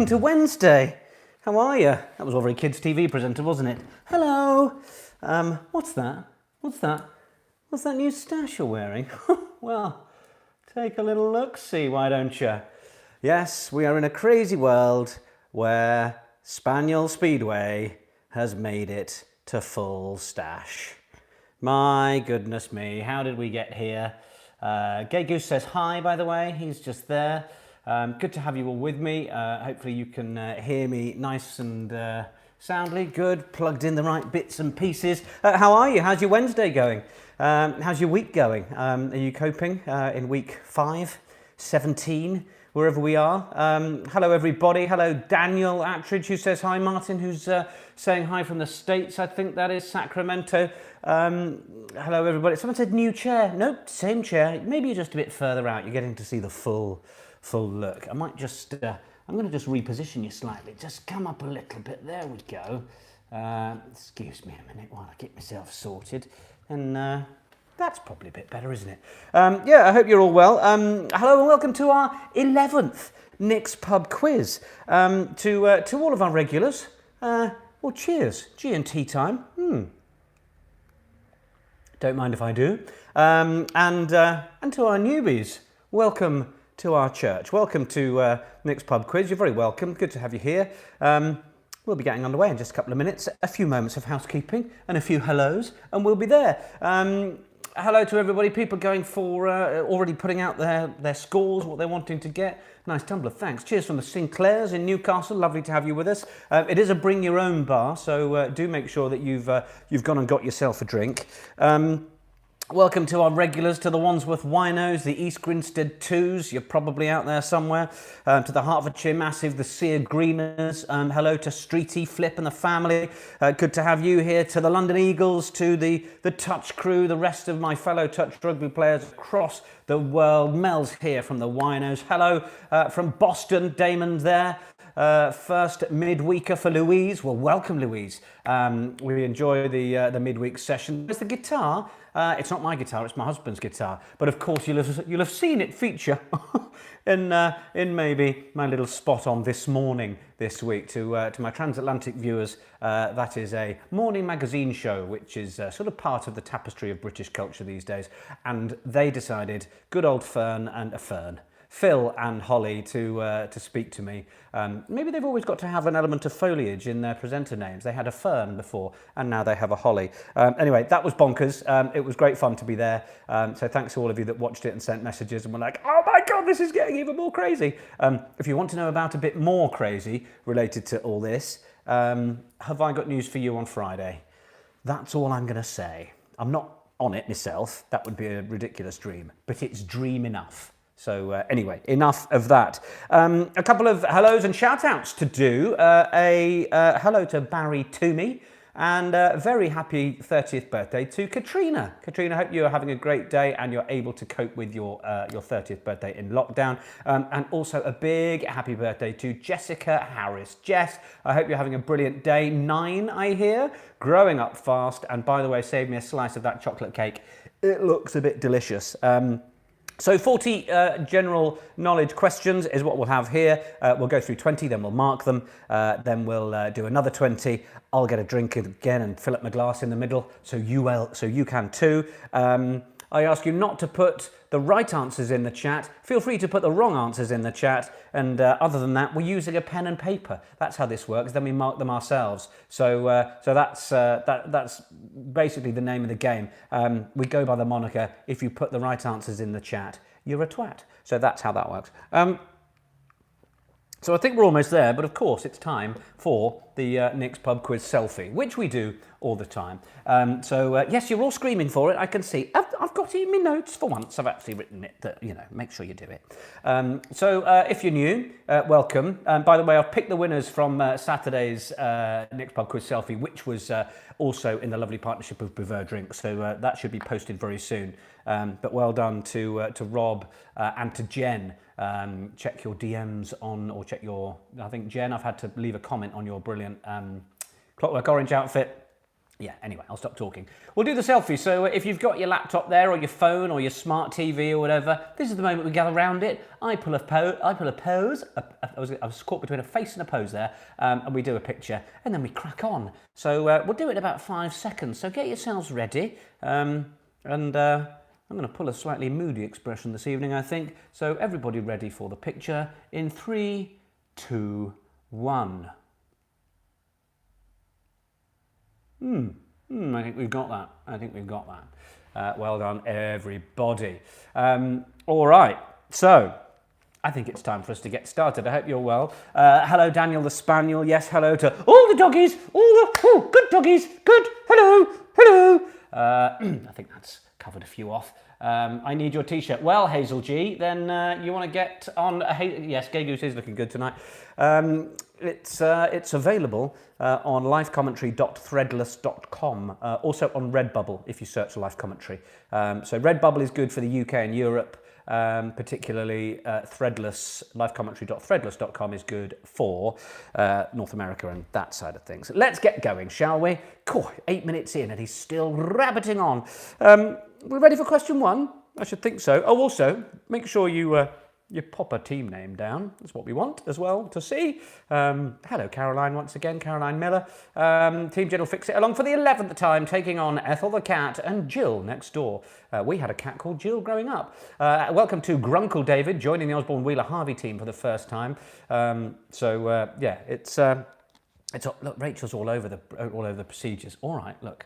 to Wednesday. How are you? That was all very kids' TV presenter, wasn't it? Hello. What's that? What's that? What's that new stash you're wearing? Well, take a little look-see, why don't you? Yes, we are in a crazy world where Spaniel Speedway has made it to full stash. My goodness me, how did we get here? Gay Goose says hi, by the way, he's just there. Good to have you all with me. Hopefully you can hear me nice and soundly. Good, plugged in the right bits and pieces. How are you? How's your Wednesday going? How's your week going? Are you coping in week 5, 17, wherever we are? Hello everybody. Hello Daniel Attridge, who says hi. Martin, who's saying hi from the States, I think that is, Sacramento. Hello everybody. Someone said new chair. Nope, same chair. Maybe you're just a bit further out. You're getting to see the full look. I might just, I'm going to just reposition you slightly. Just come up a little bit. There we go. Excuse me a minute while I get myself sorted. And that's probably a bit better, isn't it? Yeah, I hope you're all well. Hello and welcome to our 11th Nick's Pub quiz. To all of our regulars, well, cheers. G&T time. Don't mind if I do. And to our newbies, welcome to our church. Welcome to Nick's Pub quiz. You're very welcome. Good to have you here. We'll be getting underway in just a couple of minutes. A few moments of housekeeping and a few hellos, and we'll be there. Hello to everybody. People going for already putting out their scores, what they're wanting to get. Nice tumbler, thanks. Cheers from the Sinclairs in Newcastle. Lovely to have you with us. It is a bring your own bar, so do make sure that you've gone and got yourself a drink. Welcome to our regulars, to the Wandsworth Winos, the East Grinstead Twos, you're probably out there somewhere, to the Hertfordshire Massive, the Sear Greeners, hello to Streety, Flip and the family, good to have you here, to the London Eagles, to the Touch crew, the rest of my fellow Touch rugby players across the world. Mel's here from the Winos, hello from Boston, Damon's there. First midweeker for Louise. Well, welcome, Louise. We enjoy the midweek session. There's the guitar. It's not my guitar, it's my husband's guitar. But of course, you'll have seen it feature in maybe my little spot on This Morning this week. To my transatlantic viewers, that is a morning magazine show, which is sort of part of the tapestry of British culture these days. And they decided, good old Phil and Holly to speak to me. Maybe they've always got to have an element of foliage in their presenter names. They had a Fern before, and now they have a Holly. Anyway, that was bonkers. It was great fun to be there. So thanks to all of you that watched it and sent messages and were like, oh my God, this is getting even more crazy. If you want to know about a bit more crazy related to all this, have I got news for you on Friday? That's all I'm going to say. I'm not on it myself. That would be a ridiculous dream, but it's dream enough. So anyway, enough of that. A couple of hellos and shout-outs to do. A hello to Barry Toomey, and a very happy 30th birthday to Katrina. Katrina, I hope you're having a great day and you're able to cope with your 30th birthday in lockdown. And also a big happy birthday to Jessica Harris. Jess, I hope you're having a brilliant day. 9, I hear, growing up fast. And by the way, save me a slice of that chocolate cake. It looks a bit delicious. So 40 general knowledge questions is what we'll have here. We'll go through 20, then we'll mark them. Then we'll do another 20. I'll get a drink again and fill up my glass in the middle, so you can too. I ask you not to put the right answers in the chat. Feel free to put the wrong answers in the chat. And other than that, we're using a pen and paper. That's how this works. Then we mark them ourselves. So that's basically the name of the game. We go by the moniker, if you put the right answers in the chat, you're a twat. So that's how that works. So I think we're almost there, but of course it's time for the Nick's Pub Quiz selfie, which we do all the time. Yes, you're all screaming for it, I can see. I've got it in my notes for once. I've actually written it, that, you know, make sure you do it. If you're new, welcome. By the way, I've picked the winners from Saturday's Nick's Pub Quiz selfie, which was also in the lovely partnership of Bel Air Drinks, so that should be posted very soon. But well done to Rob and to Jen. Check your DMs on, or check your, I think Jen, I've had to leave a comment on your brilliant Clockwork Orange outfit. Yeah, anyway, I'll stop talking. We'll do the selfie. So if you've got your laptop there or your phone or your smart TV or whatever, this is the moment we gather around it. I pull a pose. I was caught between a face and a pose there, and we do a picture, and then we crack on. So we'll do it in about 5 seconds. So get yourselves ready. I'm going to pull a slightly moody expression this evening, I think. So everybody ready for the picture in 3, 2, 1. I think we've got that. Well done, everybody. All right, so I think it's time for us to get started. I hope you're well. Hello, Daniel the Spaniel. Yes, hello to all the doggies. Good doggies. Good. Hello. I think that's covered a few off. I need your t-shirt. Well, Hazel G, then you want to get on... yes, Gay Goose is looking good tonight. It's available on livecommentary.threadless.com, also on Redbubble if you search Live Commentary. So Redbubble is good for the UK and Europe, particularly Threadless, livecommentary.threadless.com is good for North America and that side of things. Let's get going, shall we? Cool, 8 minutes in and he's still rabbiting on. We're ready for question 1? I should think so. Oh, also, make sure you pop a team name down. That's what we want as well to see. Hello, Caroline, once again, Caroline Miller. Team Jill will fix it along for the 11th time, taking on Ethel the cat and Jill next door. We had a cat called Jill growing up. Welcome to Grunkle David, joining the Osborne Wheeler Harvey team for the first time. Yeah, it's look, Rachel's all over the procedures. All right, look,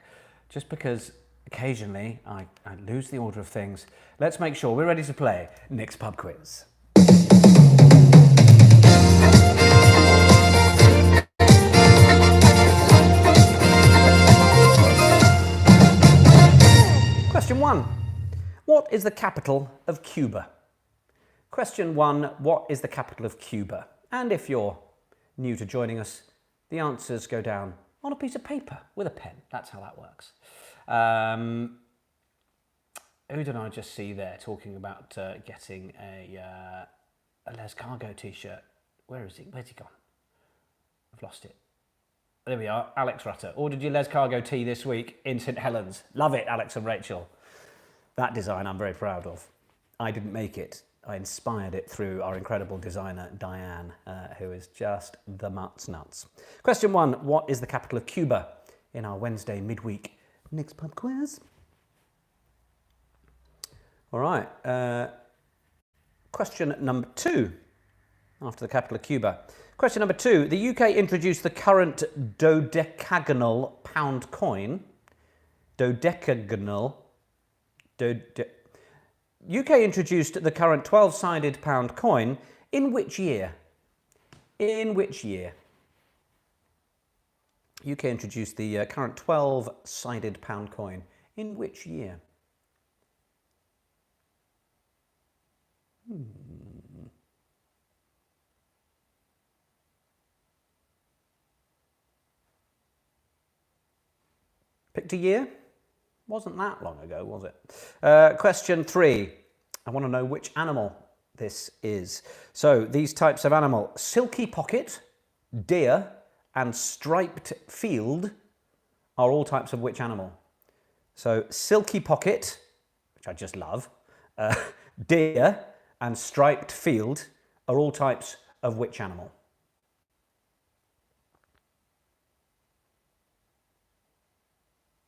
just because occasionally I lose the order of things, let's make sure we're ready to play Nick's Pub Quiz. Question 1. What is the capital of Cuba? Question 1. What is the capital of Cuba? And if you're new to joining us, the answers go down on a piece of paper with a pen. That's how that works. Who did I just see there talking about getting a Les Cargo t-shirt? Where is he? Where's he gone? I've lost it. There we are, Alex Rutter. Ordered your Les Cargo tee this week in St Helens. Love it, Alex and Rachel. That design I'm very proud of. I didn't make it. I inspired it through our incredible designer, Diane, who is just the nuts. Question 1, what is the capital of Cuba? In our Wednesday midweek Nick's Pub Quiz. All right, question number 2, after the capital of Cuba. Question number 2, the UK introduced the current dodecagonal pound coin. UK introduced the current 12-sided pound coin in which year? In which year? UK introduced the current 12-sided pound coin in which year? Picked a year? Wasn't that long ago, was it? Question 3. I want to know which animal this is. So these types of animal, silky pocket, deer, and striped field are all types of which animal? So silky pocket, which I just love, deer, and striped field are all types of which animal?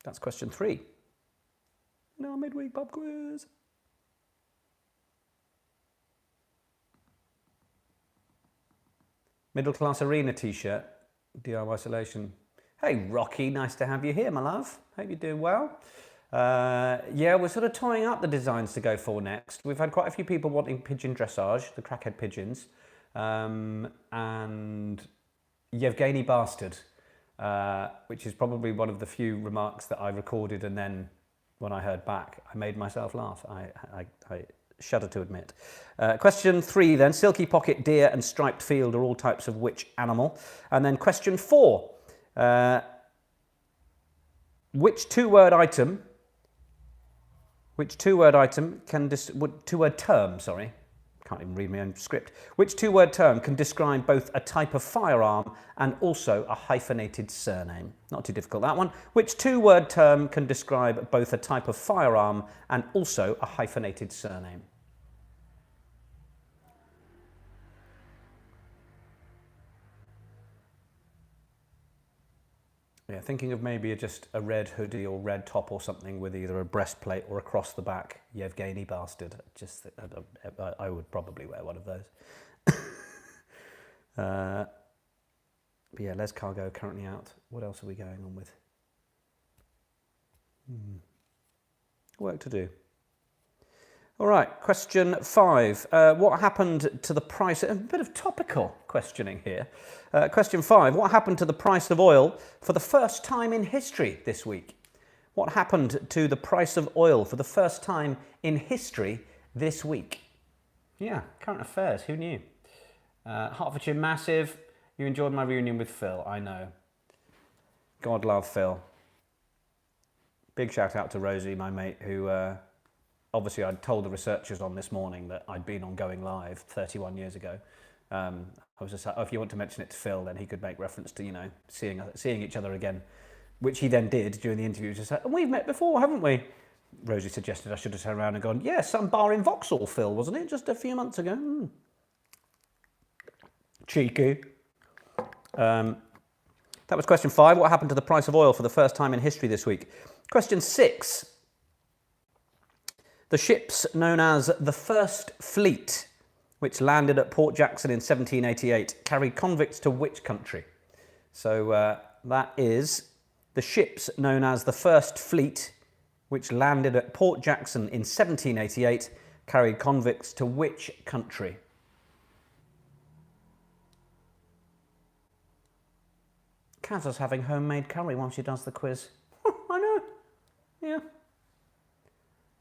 That's question 3. Now midweek pub quiz. Middle Class Arena t-shirt, DIY Isolation. Hey Rocky, nice to have you here, my love. Hope you're doing well. Yeah, we're sort of toying up the designs to go for next. We've had quite a few people wanting pigeon dressage, the crackhead pigeons, and Yevgeny Bastard, which is probably one of the few remarks that I recorded and then when I heard back, I made myself laugh. I shudder to admit. Question 3 then, silky pocket, deer and striped field are all types of which animal? And then question 4, which two-word term Can't even read my own script. Which two-word term can describe both a type of firearm and also a hyphenated surname? Not too difficult, that one. Which two-word term can describe both a type of firearm and also a hyphenated surname? Yeah, thinking of maybe just a red hoodie or red top or something with either a breastplate or across the back. Yevgeny bastard. Just, I would probably wear one of those. But yeah, Les Cargo currently out. What else are we going on with? Work to do. All right, question 5. What happened to the price? A bit of topical questioning here. Question 5. What happened to the price of oil for the first time in history this week? What happened to the price of oil for the first time in history this week? Yeah, current affairs. Who knew? Hertfordshire massive. You enjoyed my reunion with Phil. I know. God love Phil. Big shout out to Rosie, my mate, who... obviously, I'd told the researchers on this morning that I'd been on Going Live 31 years ago. I was just like, oh, if you want to mention it to Phil, then he could make reference to, you know, seeing each other again, which he then did during the interview. He was just like, oh, we've met before, haven't we? Rosie suggested I should have turned around and gone, yeah, some bar in Vauxhall, Phil, wasn't it? Just a few months ago. Cheeky. That was question 5. What happened to the price of oil for the first time in history this week? Question 6. The ships known as the First Fleet, which landed at Port Jackson in 1788, carried convicts to which country? So that is the ships known as the First Fleet, which landed at Port Jackson in 1788, carried convicts to which country? Kazza's having homemade curry while she does the quiz. I know. Yeah.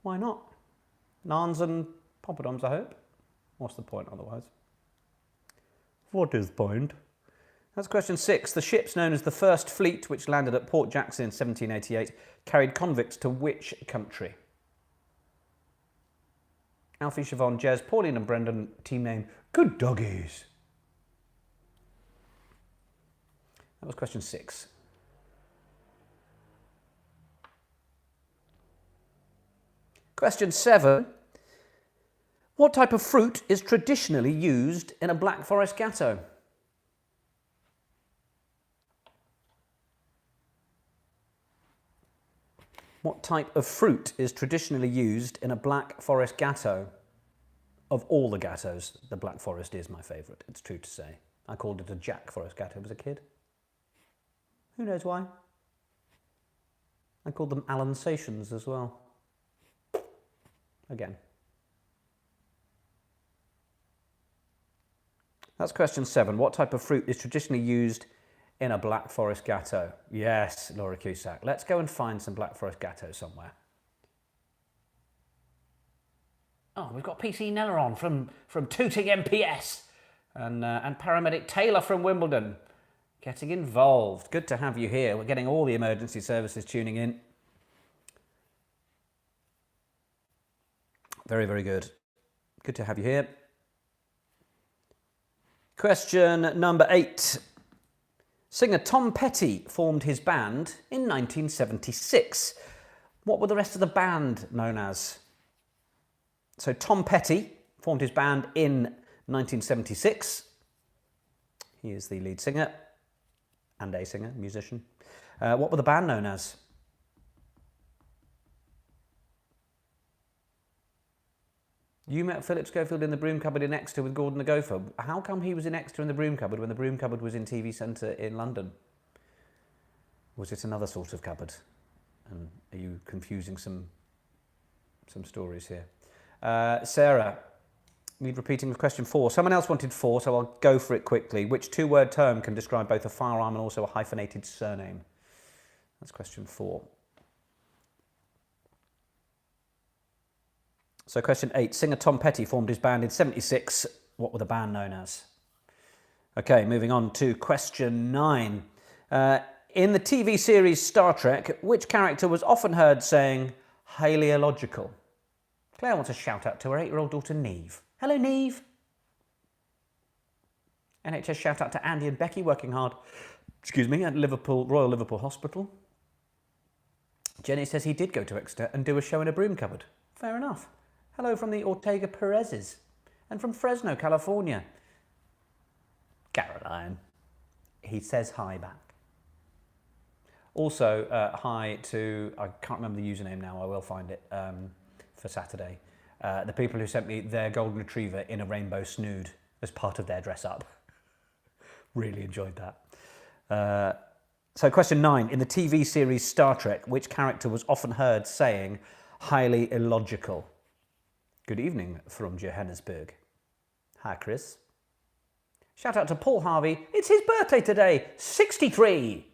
Why not? Naans and poppadoms, I hope. What's the point otherwise? What is the point? That's question 6. The ships known as the First Fleet, which landed at Port Jackson in 1788, carried convicts to which country? Alfie, Siobhan, Jez, Pauline and Brendan, team name, Good Doggies. That was question 6. Question 7. What type of fruit is traditionally used in a Black Forest gatto? What type of fruit is traditionally used in a Black Forest gatto? Of all the gattos, the Black Forest is my favourite, it's true to say. I called it a Jack Forest gatto as a kid. Who knows why? I called them Allansations as well. Again. That's question 7. What type of fruit is traditionally used in a Black Forest gatto? Yes, Laura Cusack. Let's go and find some Black Forest gatto somewhere. Oh, we've got PC Nella on from Tooting MPS and Paramedic Taylor from Wimbledon getting involved. Good to have you here. We're getting all the emergency services tuning in. Very, very good. Good to have you here. Question number 8. Singer Tom Petty formed his band in 1976. What were the rest of the band known as? So Tom Petty formed his band in 1976. He is the lead singer and a singer, musician. What were the band known as? You met Philip Schofield in the broom cupboard in Exeter with Gordon the Gopher. How come he was in Exeter in the broom cupboard when the broom cupboard was in TV Centre in London? Was it another sort of cupboard? And are you confusing some stories here? Sarah, need repeating of question 4. Someone else wanted 4, so I'll go for it quickly. Which two-word term can describe both a firearm and also a hyphenated surname? That's question 4. So question 8, singer Tom Petty formed his band in 76. What were the band known as? Okay, moving on to question 9. In the TV series Star Trek, which character was often heard saying, "Haleological"? Claire wants a shout out to her 8-year-old daughter Neve. Hello, Neve. NHS shout out to Andy and Becky working hard, excuse me, at Royal Liverpool Hospital. Jenny says he did go to Exeter and do a show in a broom cupboard. Fair enough. Hello from the Ortega Perez's and from Fresno, California. Caroline. He says hi back. Also, hi to, I can't remember the username now, I will find it for Saturday. The people who sent me their golden retriever in a rainbow snood as part of their dress up. Really enjoyed that. So question 9, in the TV series Star Trek, which character was often heard saying, highly illogical? Good evening from Johannesburg. Hi, Chris. Shout out to Paul Harvey. It's his birthday today, 63.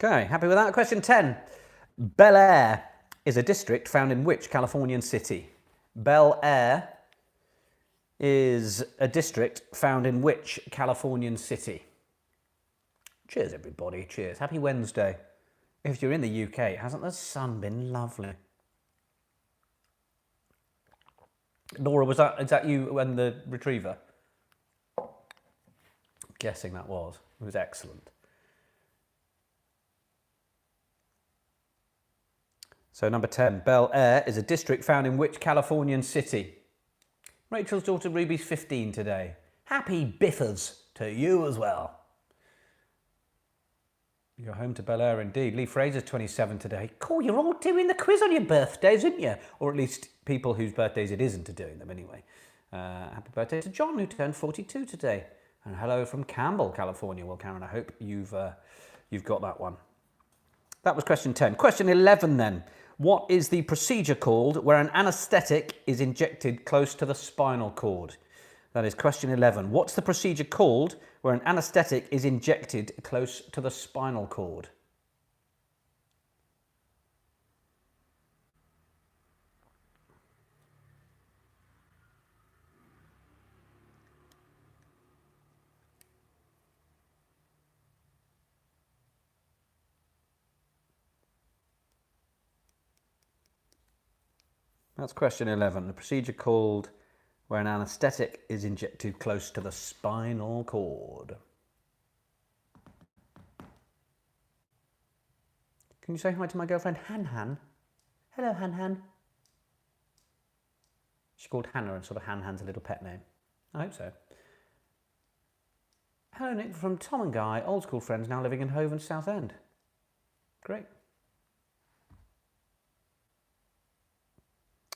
Okay, happy with that? Question 10. Bel Air is a district found in which Californian city? Bel Air is a district found in which Californian city? Cheers, everybody. Cheers. Happy Wednesday. If you're in the UK, hasn't the sun been lovely? Laura, is that you and the retriever? I'm guessing that was. It was excellent. So number 10, Bel Air is a district found in which Californian city? Rachel's daughter Ruby's 15 today. Happy Biffers to you as well. You're home to Bel Air indeed. Lee Fraser's 27 today. Cool, you're all doing the quiz on your birthdays, aren't you? Or at least people whose birthdays it isn't are doing them anyway. Happy birthday to John, who turned 42 today. And hello from Campbell, California. Well, Karen, I hope you've got that one. That was question 10. Question 11 then. What is the procedure called where an anaesthetic is injected close to the spinal cord? That is question 11. What's the procedure called where an anaesthetic is injected close to the spinal cord? That's question 11. The procedure called where an anaesthetic is injected close to the spinal cord. Can you say hi to my girlfriend Han Han? Hello Han Han. She's called Hannah and sort of Han Han's a little pet name. I hope so. Hello Nick from Tom and Guy, old school friends now living in Hove and Southend. Great.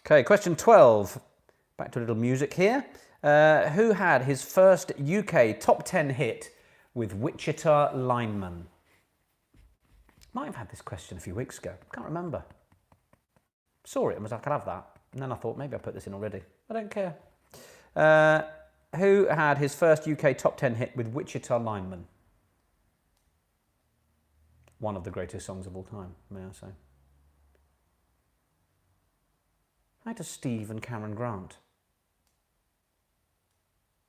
Okay, question 12. Back to a little music here. Who had his first UK top 10 hit with Wichita Lineman? Might have had this question a few weeks ago. Can't remember. Saw it and was like, I could have that. And then I thought, maybe I put this in already. I don't care. Who had his first UK top 10 hit with Wichita Lineman? One of the greatest songs of all time, may I say. Hi to Steve and Karen Grant.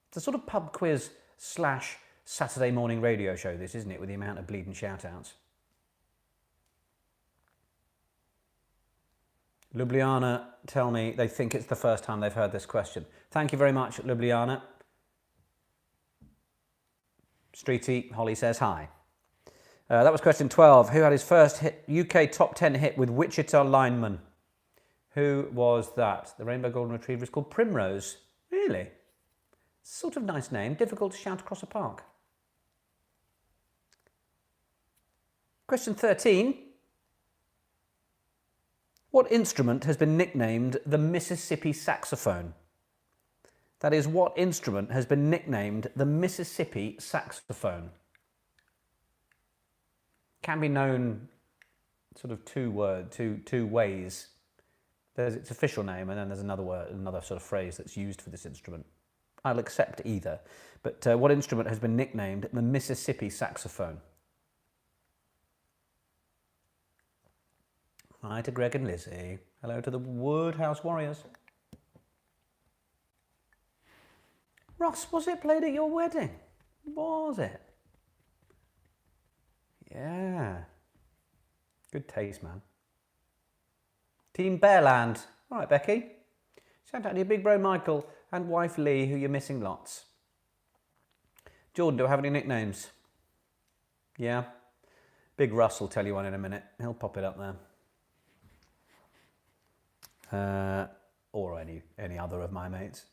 It's a sort of pub quiz slash Saturday morning radio show, this, isn't it, with the amount of bleeding shout-outs. Ljubljana tell me they think it's the first time they've heard this question. Thank you very much, Ljubljana. Streety, Holly says hi. That was question 12. Who had his first UK top 10 hit with Wichita Lineman? Who was that? The Rainbow Golden Retriever is called Primrose. Really? Sort of nice name. Difficult to shout across a park. Question 13. What instrument has been nicknamed the Mississippi saxophone? That is, what instrument has been nicknamed the Mississippi saxophone? Can be known sort of two ways. There's its official name, and then there's another word, another sort of phrase that's used for this instrument. I'll accept either. But what instrument has been nicknamed the Mississippi saxophone? Hi to Greg and Lizzie. Hello to the Woodhouse Warriors. Ross, was it played at your wedding? Was it? Yeah. Good taste, man. Team Bearland. All right, Becky. Shout out to your big bro Michael and wife Lee, who you're missing lots. Jordan, do I have any nicknames? Yeah. Big Russ will tell you one in a minute. He'll pop it up there. Or any other of my mates.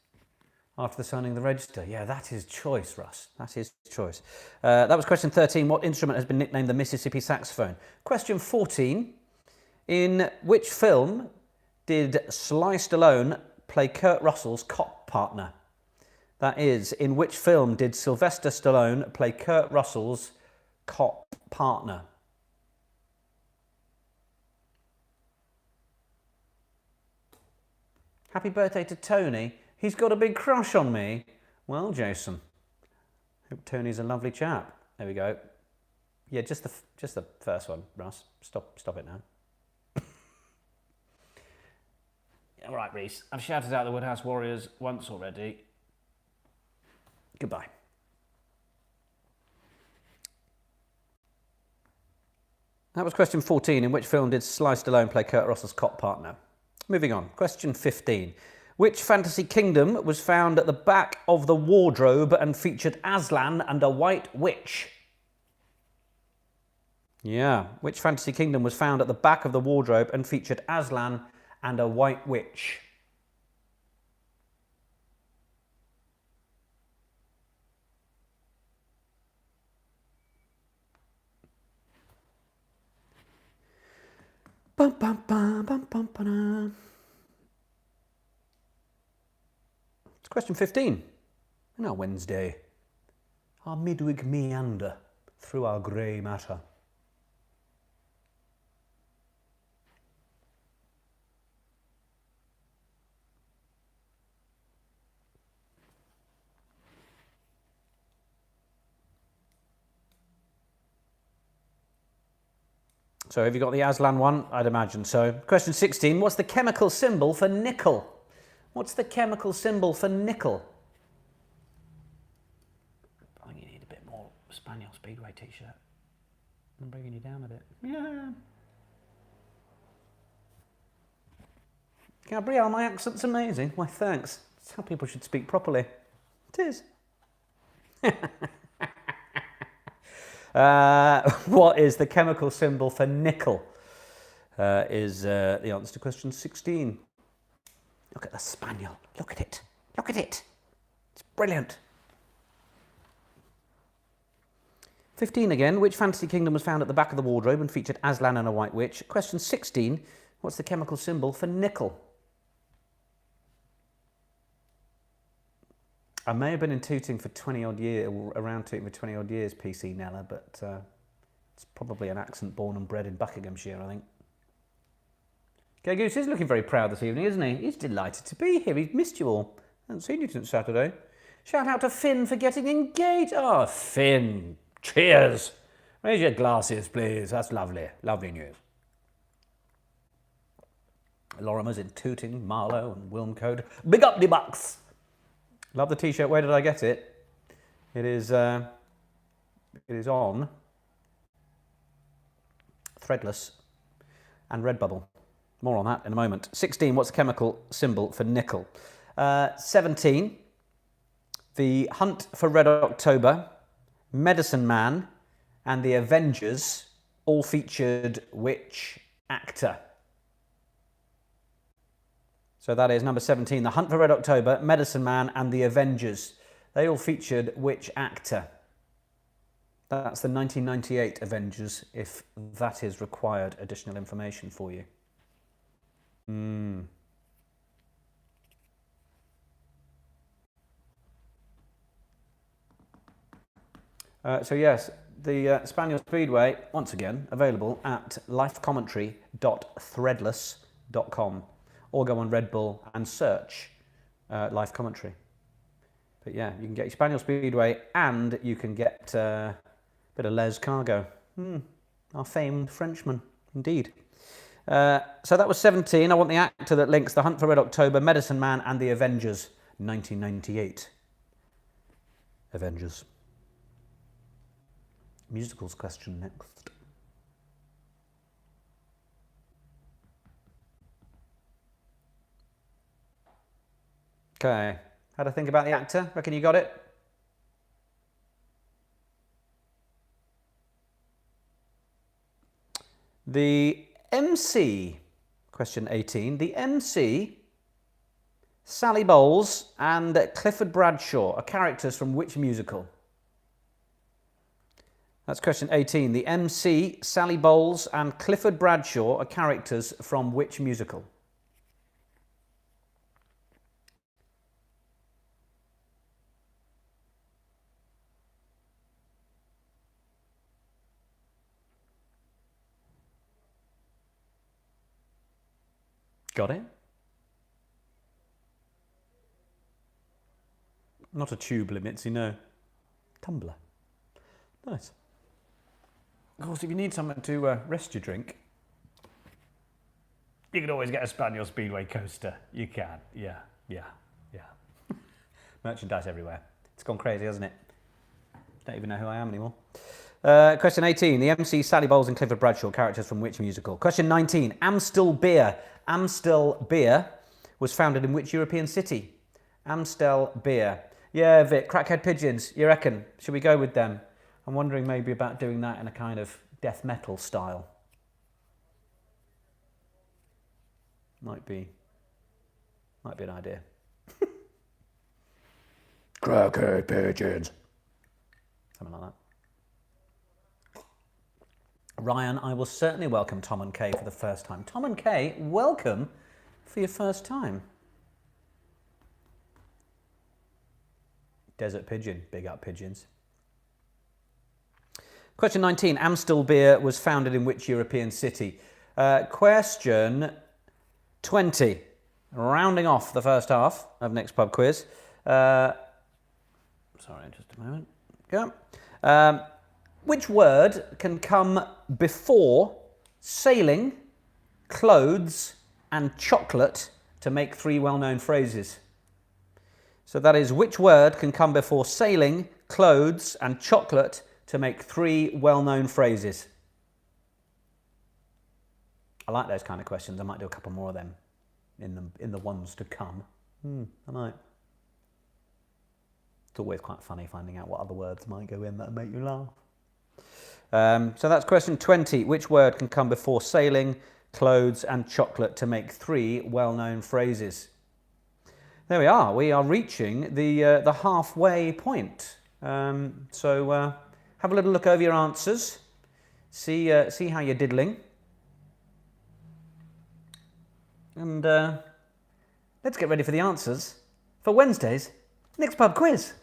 After the signing of the register. Yeah, that is choice, Russ. That is choice. That was question 13. What instrument has been nicknamed the Mississippi saxophone? Question 14. In which film did Sly Stallone play Kurt Russell's cop partner? That is, in which film did Sylvester Stallone play Kurt Russell's cop partner? Happy birthday to Tony. He's got a big crush on me. Well, Jason, hope Tony's a lovely chap. There we go. Yeah, just the first one, Russ. Stop it now. All right, Reese. I've shouted out the Woodhouse Warriors once already. Goodbye. That was question 14. In which film did Sly Stallone play Kurt Russell's cop partner? Moving on. Question 15. Which fantasy kingdom was found at the back of the wardrobe and featured Aslan and a white witch? Yeah. Which fantasy kingdom was found at the back of the wardrobe and featured Aslan and a white witch? Bum, bum, bum, bum, bum, bum. It's question 15. On our Wednesday, our midweek meander through our grey matter. So have you got the Aslan one? I'd imagine so. Question 16. What's the chemical symbol for nickel? What's the chemical symbol for nickel? I think you need a bit more Spaniel Speedway t-shirt. I'm bringing you down a bit. Yeah. Gabrielle, my accent's amazing. Why, thanks. That's how people should speak properly. It is. What is the chemical symbol for nickel? Is the answer to question 16. Look at the spaniel. Look at it. Look at it. It's brilliant. 15 again. Which fantasy kingdom was found at the back of the wardrobe and featured Aslan and a white witch? Question 16. What's the chemical symbol for nickel? I may have been in tooting for 20 odd years, around tooting for 20 odd years, PC Nella, but it's probably an accent born and bred in Buckinghamshire, I think. Okay, Goose is looking very proud this evening, isn't he? He's delighted to be here. He's missed you all. Hasn't seen you since Saturday. Shout out to Finn for getting engaged. Oh, Finn. Cheers. Raise your glasses, please. That's lovely. Lovely news. Lorimer's in Tooting, Marlow and Wilmcote. Big up the Bucks. Love the t-shirt. Where did I get it? It is on Threadless and Redbubble. More on that in a moment. 16, what's the chemical symbol for nickel? 17, the Hunt for Red October, Medicine Man and the Avengers all featured which actor? So that is number 17, The Hunt for Red October, Medicine Man and the Avengers. They all featured which actor? That's the 1998 Avengers, if that is required additional information for you. So yes, the Spaniel Speedway, once again, available at lifecommentary.threadless.com. Or go on Red Bull and search Life Commentary. But yeah, you can get Spaniel Speedway and you can get a bit of Les Cargo. Our famed Frenchman, indeed. So that was 17. I want the actor that links The Hunt for Red October, Medicine Man and The Avengers, 1998. Avengers. Musicals question next. Okay, how to think about the actor? Reckon you got it? The MC, question 18, the MC, Sally Bowles and Clifford Bradshaw are characters from which musical? That's question 18. The MC, Sally Bowles and Clifford Bradshaw are characters from which musical? Got it? Not a tube limit, you know. Tumbler. Nice. Of course, if you need something to rest your drink, you can always get a Spaniel Speedway coaster. You can. Yeah. Merchandise everywhere. It's gone crazy, hasn't it? Don't even know who I am anymore. Question 18. The MC, Sally Bowles and Clifford Bradshaw, characters from which musical? Question 19. Amstel Beer. Amstel Beer was founded in which European city? Amstel Beer. Yeah, Vic, crackhead pigeons, you reckon? Should we go with them? I'm wondering maybe about doing that in a kind of death metal style. Might be an idea. Crackhead pigeons. Something like that. Ryan, I will certainly welcome Tom and Kay for the first time. Tom and Kay, welcome for your first time. Desert pigeon, big up pigeons. Question 19, Amstel Beer was founded in which European city? Question 20, rounding off the first half of Next Pub Quiz. Sorry, just a moment. Go. Which word can come before sailing, clothes and chocolate to make three well-known phrases? So that is, which word can come before sailing, clothes and chocolate to make three well-known phrases? I like those kind of questions. I might do a couple more of them in the ones to come. I might. It's always quite funny finding out what other words might go in that make you laugh. So that's question 20. Which word can come before sailing, clothes and chocolate to make three well-known phrases? There we are. We are reaching the halfway point. So have a little look over your answers. See how you're diddling. And let's get ready for the answers for Wednesday's Next Pub Quiz.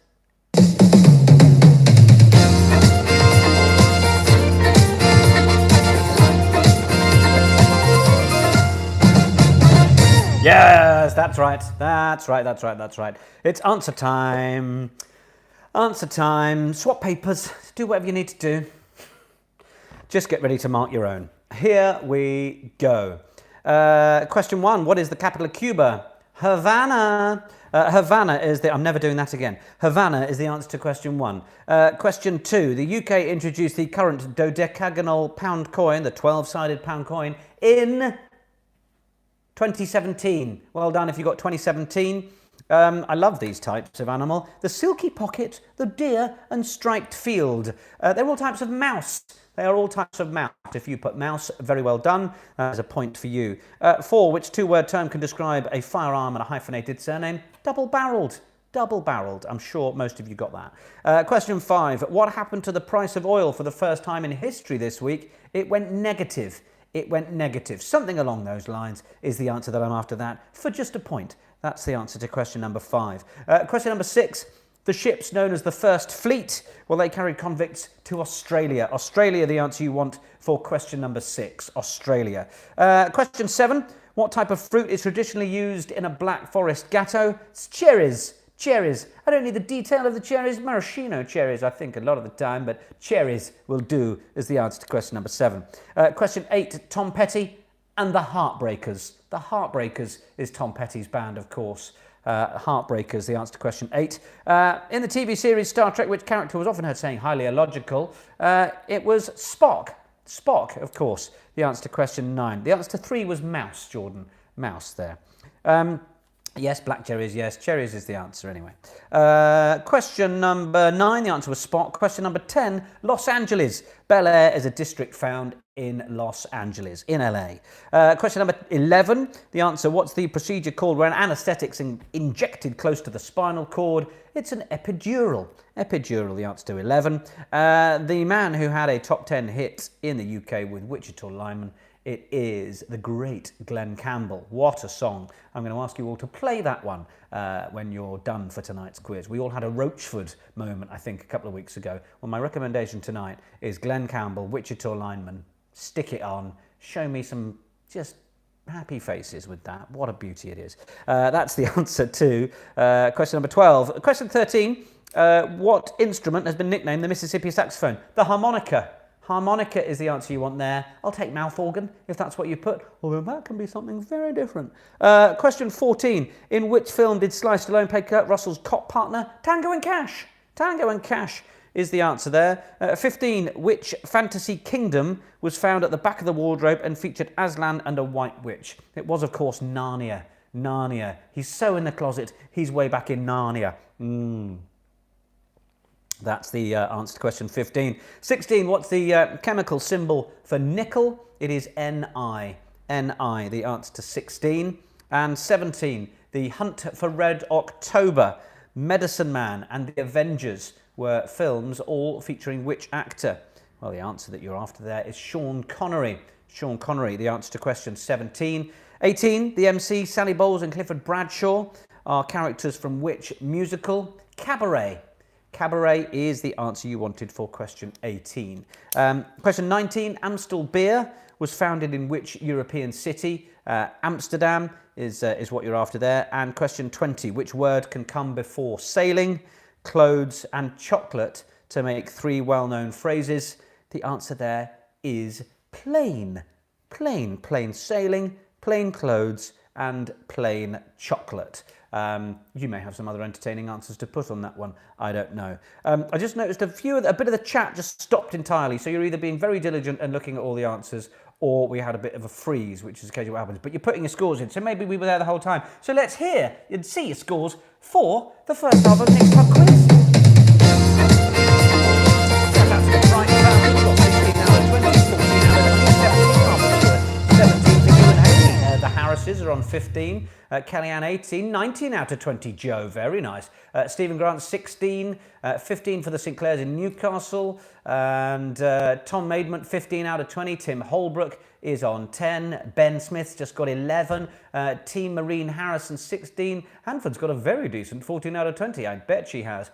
Yes, that's right. It's answer time. Answer time. Swap papers. Do whatever you need to do. Just get ready to mark your own. Here we go. Question 1. What is the capital of Cuba? Havana. Havana is the... I'm never doing that again. Havana is the answer to question 1. Question 2. The UK introduced the current dodecagonal pound coin, the 12-sided pound coin, in 2017. Well done if you got 2017. I love these types of animal. The silky pocket, the deer and striped field. They're all types of mouse. They are all types of mouse. If you put mouse, very well done. That is a point for you. 4. Which two-word term can describe a firearm and a hyphenated surname? Double-barreled. Double-barreled. I'm sure most of you got that. Question 5. What happened to the price of oil for the first time in history this week? It went negative. It went negative. Something along those lines is the answer that I'm after that for just a point. That's the answer to question number 5. Question number 6. The ships known as the First Fleet, well, they carried convicts to Australia. Australia, the answer you want for question number 6. Australia. Question 7. What type of fruit is traditionally used in a Black Forest gatto? It's cherries. Cherries. I don't need the detail of the cherries. Maraschino cherries, I think, a lot of the time, but cherries will do is the answer to question number 7. Question 8. Tom Petty. and the Heartbreakers. The Heartbreakers is Tom Petty's band, of course. Heartbreakers, the answer to question 8. In the TV series Star Trek, which character was often heard saying highly illogical? It was Spock. Spock, of course, the answer to question 9. The answer to 3 was Mouse, Jordan. Mouse there. Yes, black cherries, yes. Cherries is the answer anyway. Question number 9, the answer was Spock. Question number 10, Los Angeles. Bel Air is a district found in Los Angeles, in LA. Question number 11, the answer, what's the procedure called where an anaesthetic's injected close to the spinal cord? It's an epidural. Epidural, the answer to 11. The man who had a top 10 hit in the UK with Wichita Lineman, it is the great Glenn Campbell. What a song. I'm going to ask you all to play that one when you're done for tonight's quiz. We all had a Roachford moment, I think, a couple of weeks ago. Well, my recommendation tonight is Glenn Campbell, Wichita Lineman. Stick it on. Show me some just happy faces with that. What a beauty it is. That's the answer to question number 12. Question 13, what instrument has been nicknamed the Mississippi saxophone? The harmonica. Harmonica is the answer you want there. I'll take mouth organ if that's what you put, although that can be something very different. Question 14. In which film did Sly Stallone play Kurt Russell's cop partner? Tango and Cash. Tango and Cash is the answer there. 15. Which fantasy kingdom was found at the back of the wardrobe and featured Aslan and a white witch? It was, of course, Narnia. Narnia. He's so in the closet, he's way back in Narnia. That's the answer to question 15. 16, what's the chemical symbol for nickel? It is Ni. Ni, the answer to 16. And 17, the Hunt for Red October, Medicine Man and The Avengers were films all featuring which actor? Well, the answer that you're after there is Sean Connery. Sean Connery, the answer to question 17. 18, the MC, Sally Bowles and Clifford Bradshaw are characters from which musical? Cabaret. Cabaret is the answer you wanted for question 18. Question 19, Amstel beer was founded in which European city? Amsterdam is what you're after there. And question 20, which word can come before sailing, clothes and chocolate to make 3 well-known phrases? The answer there is plain. Plain. Plain sailing, plain clothes and plain chocolate. You may have some other entertaining answers to put on that one. I don't know. I just noticed a bit of the chat just stopped entirely. So you're either being very diligent and looking at all the answers, or we had a bit of a freeze, which is occasionally what happens. But you're putting your scores in, so maybe we were there the whole time. So let's hear and see your scores for the first half of the next pub quiz. So that's the right time. We've got 16 out of 20, 14 out of 20, 17 for you and Haley. The Harrises are on 15. Kellyanne 18, 19 out of 20, Joe, very nice. Stephen Grant 16, 15 for the Sinclairs in Newcastle, and Tom Maidment 15 out of 20, Tim Holbrook is on 10, Ben Smith's just got 11, Team Marine Harrison 16, Hanford's got a very decent 14 out of 20, I bet she has.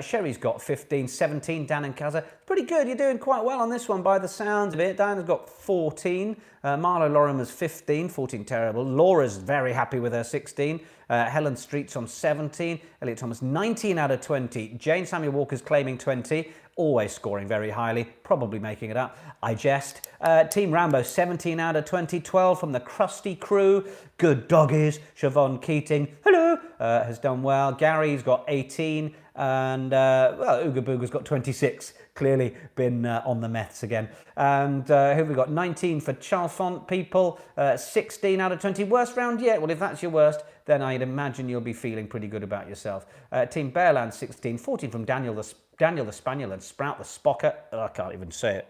Sherry's got 15, 17, Dan and Kaza. Pretty good, you're doing quite well on this one by the sounds of it. Diana's got 14, Marlo Lorimer's 15, 14 terrible. Laura's very happy with her 16. Helen Street's on 17. Elliot Thomas 19 out of 20. Jane Samuel Walker's claiming 20. Always scoring very highly, probably making it up. I jest. Team Rambo 17 out of 20. 12 from the Krusty crew. Good doggies. Siobhan Keating, hello, has done well. Gary's got 18. And, well, Ooga Booga's got 26. Clearly been on the meths again. And who have we got? 19 for Chalfont people. 16 out of 20. Worst round yet? Well, if that's your worst, then I'd imagine you'll be feeling pretty good about yourself. Team Bearland 16. 14 from Daniel the Spaniel and Sprout the Spocker. Oh, I can't even say it.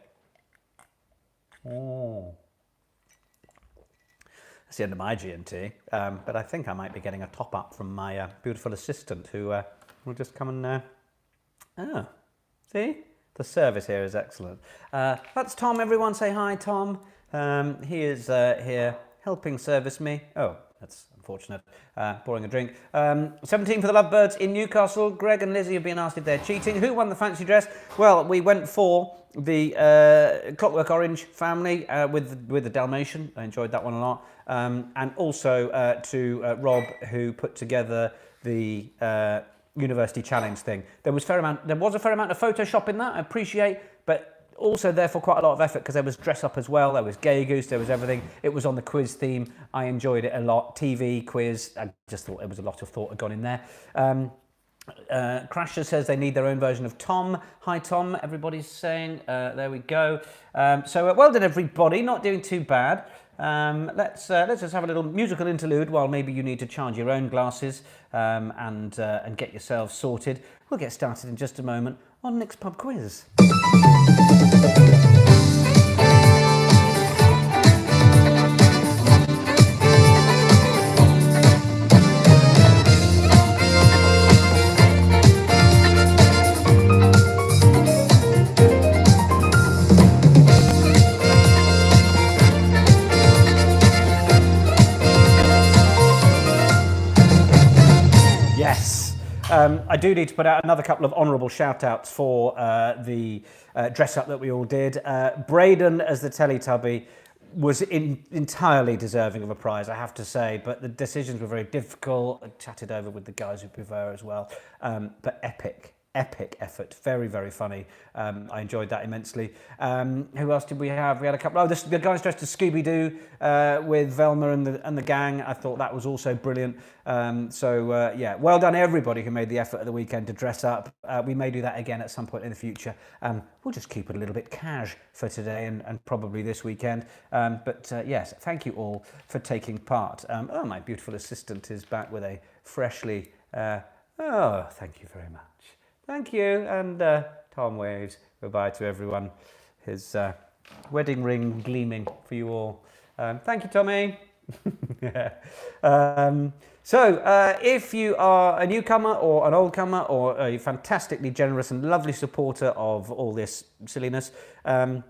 Oh. That's the end of my G&T. But I think I might be getting a top-up from my beautiful assistant who will just come and... Oh, see? The service here is excellent. That's Tom, everyone. Say hi, Tom. He is here helping service me. Oh, that's unfortunate. Pouring a drink. 17 for the Lovebirds in Newcastle. Greg and Lizzie have been asked if they're cheating. Who won the fancy dress? Well, we went for the Clockwork Orange family with the Dalmatian. I enjoyed that one a lot. And also to Rob, who put together the University Challenge thing. There was a fair amount of Photoshop in that, I appreciate, but also therefore quite a lot of effort because there was dress up as well, there was Gay Goose, there was everything. It was on the quiz theme. I enjoyed it a lot. TV, quiz, I just thought there was a lot of thought had gone in there. Crasher says they need their own version of Tom. Hi Tom, everybody's saying. There we go. So well done everybody, not doing too bad. Let's just have a little musical interlude while maybe you need to charge your own glasses and get yourselves sorted. We'll get started in just a moment on Nick's Pub Quiz. I do need to put out another couple of honourable shout-outs for the dress-up that we all did. Braden as the Teletubby was entirely deserving of a prize, I have to say, but the decisions were very difficult. I chatted over with the guys who prefer as well, but epic effort, very, very funny. I enjoyed that immensely. Who else did we have? We had a couple. The guys dressed as Scooby-Doo with Velma and the gang. I thought that was also brilliant. Yeah, well done everybody who made the effort at the weekend to dress up. We may do that again at some point in the future. We'll just keep it a little bit cash for today and probably this weekend. Yes, thank you all for taking part. Oh, my beautiful assistant is back with a freshly... thank you very much. Thank you, and Tom waves goodbye to everyone. His wedding ring gleaming for you all. Thank you, Tommy. If you are a newcomer or an old comer or a fantastically generous and lovely supporter of all this silliness, and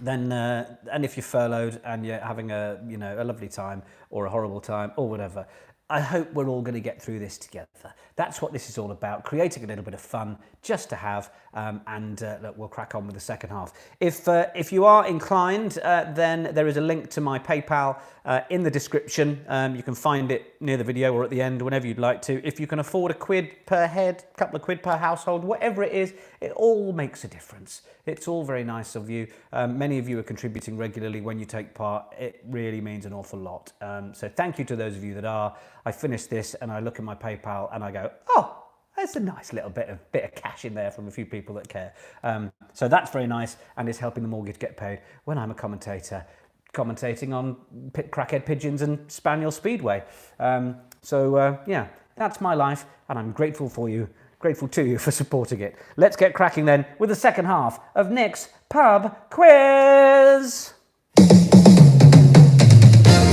if you're furloughed and you're having a lovely time or a horrible time or whatever, I hope we're all going to get through this together. That's what this is all about, creating a little bit of fun just to have, look, we'll crack on with the second half. If you are inclined, then there is a link to my PayPal in the description. You can find it near the video or at the end, whenever you'd like to. If you can afford £1 per head, a couple of quid per household, whatever it is, it all makes a difference. It's all very nice of you. Many of you are contributing regularly when you take part. It really means an awful lot. So thank you to those of you that are. I finish this and I look at my PayPal and I go, oh, there's a nice little bit of cash in there from a few people that care. So that's very nice and is helping the mortgage get paid when I'm a commentator, commentating on crackhead pigeons and Spaniel Speedway. Yeah, that's my life and I'm grateful to you for supporting it. Let's get cracking then with the second half of Nick's Pub Quiz.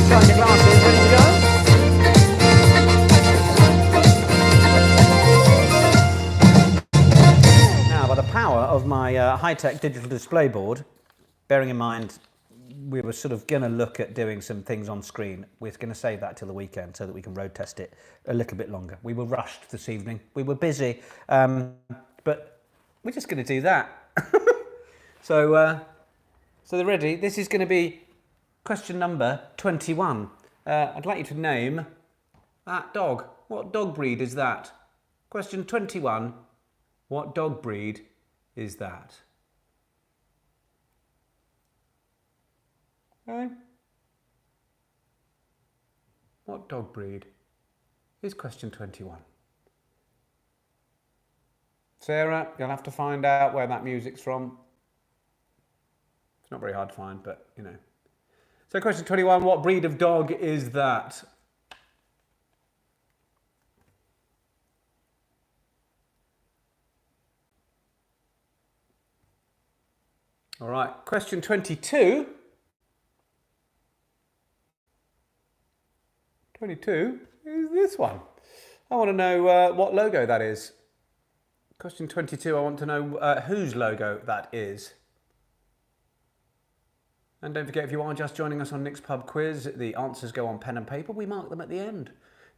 Charge your glasses, ready to go? By the power of my high-tech digital display board, bearing in mind we were sort of going to look at doing some things on screen. We're going to save that till the weekend so that we can road test it a little bit longer. We were rushed this evening. We were busy, but we're just going to do that. So they're ready. This is going to be question number 21. I'd like you to name that dog. What dog breed is that? Question 21. What dog breed is that? Okay. What dog breed is question 21? Sarah, you'll have to find out where that music's from. It's not very hard to find, but you know. So question 21, what breed of dog is that? All right, question 22. 22 is this one. I want to know what logo that is. Question 22, I want to know whose logo that is. And don't forget, if you are just joining us on Nick's Pub Quiz, the answers go on pen and paper. We mark them at the end.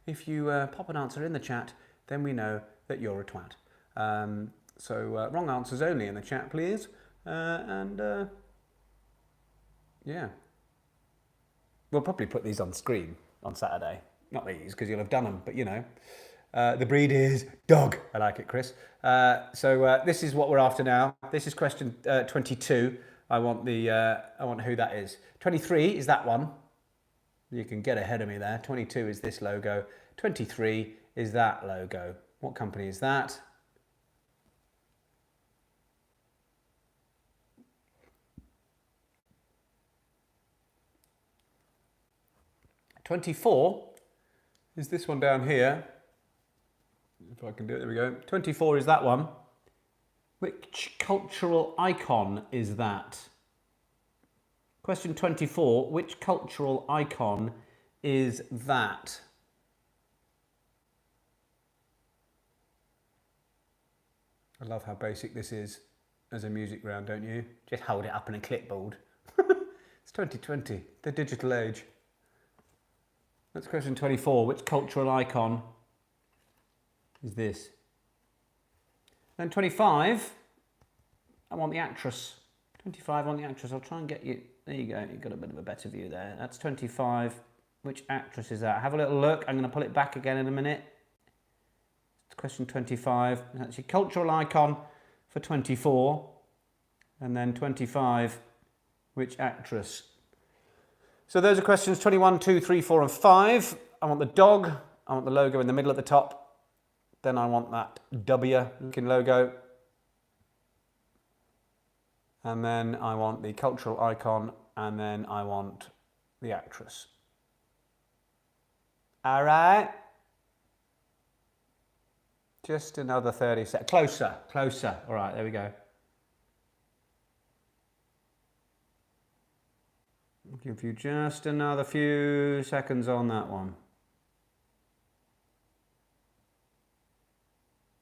If you pop an answer in the chat, then we know that you're a twat. Wrong answers only in the chat, please. Yeah. We'll probably put these on screen on Saturday. Not these, because you'll have done them, but you know. The breed is dog. I like it, Chris. So this is what we're after now. This is question 22. I want who that is. 23 is that one. You can get ahead of me there. 22 is this logo. 23 is that logo. What company is that? "24" is this one down here. If I can do it, there we go. 24 is that one. Which cultural icon is that? Question 24, which cultural icon is that? I love how basic this is as a music round, don't you? Just hold it up on a clipboard. It's 2020, the digital age. That's question 24. Which cultural icon is this? Then 25, I want the actress. 25 on the actress. I'll try and get you. There you go. You've got a bit of a better view there. That's 25. Which actress is that? Have a little look. I'm going to pull it back again in a minute. It's question 25. That's your cultural icon for 24. And then 25, which actress? So those are questions 21, 2, 3, 4 and 5. I want the dog. I want the logo in the middle at the top. Then I want that W looking logo. And then I want the cultural icon. And then I want the actress. All right. Just another 30 seconds. Closer, closer. All right, there we go. I'll give you just another few seconds on that one.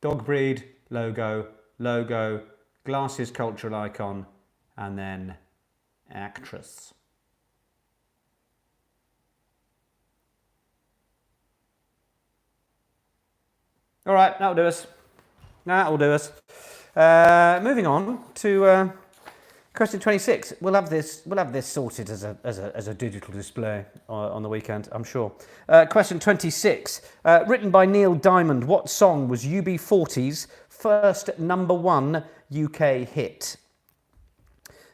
Dog breed, logo, glasses cultural icon, and then actress. All right, that'll do us. That'll do us. Moving on to question 26. We'll have this sorted as a digital display on the weekend, I'm sure. Question 26. Written by Neil Diamond. What song was UB40's first #1 UK hit?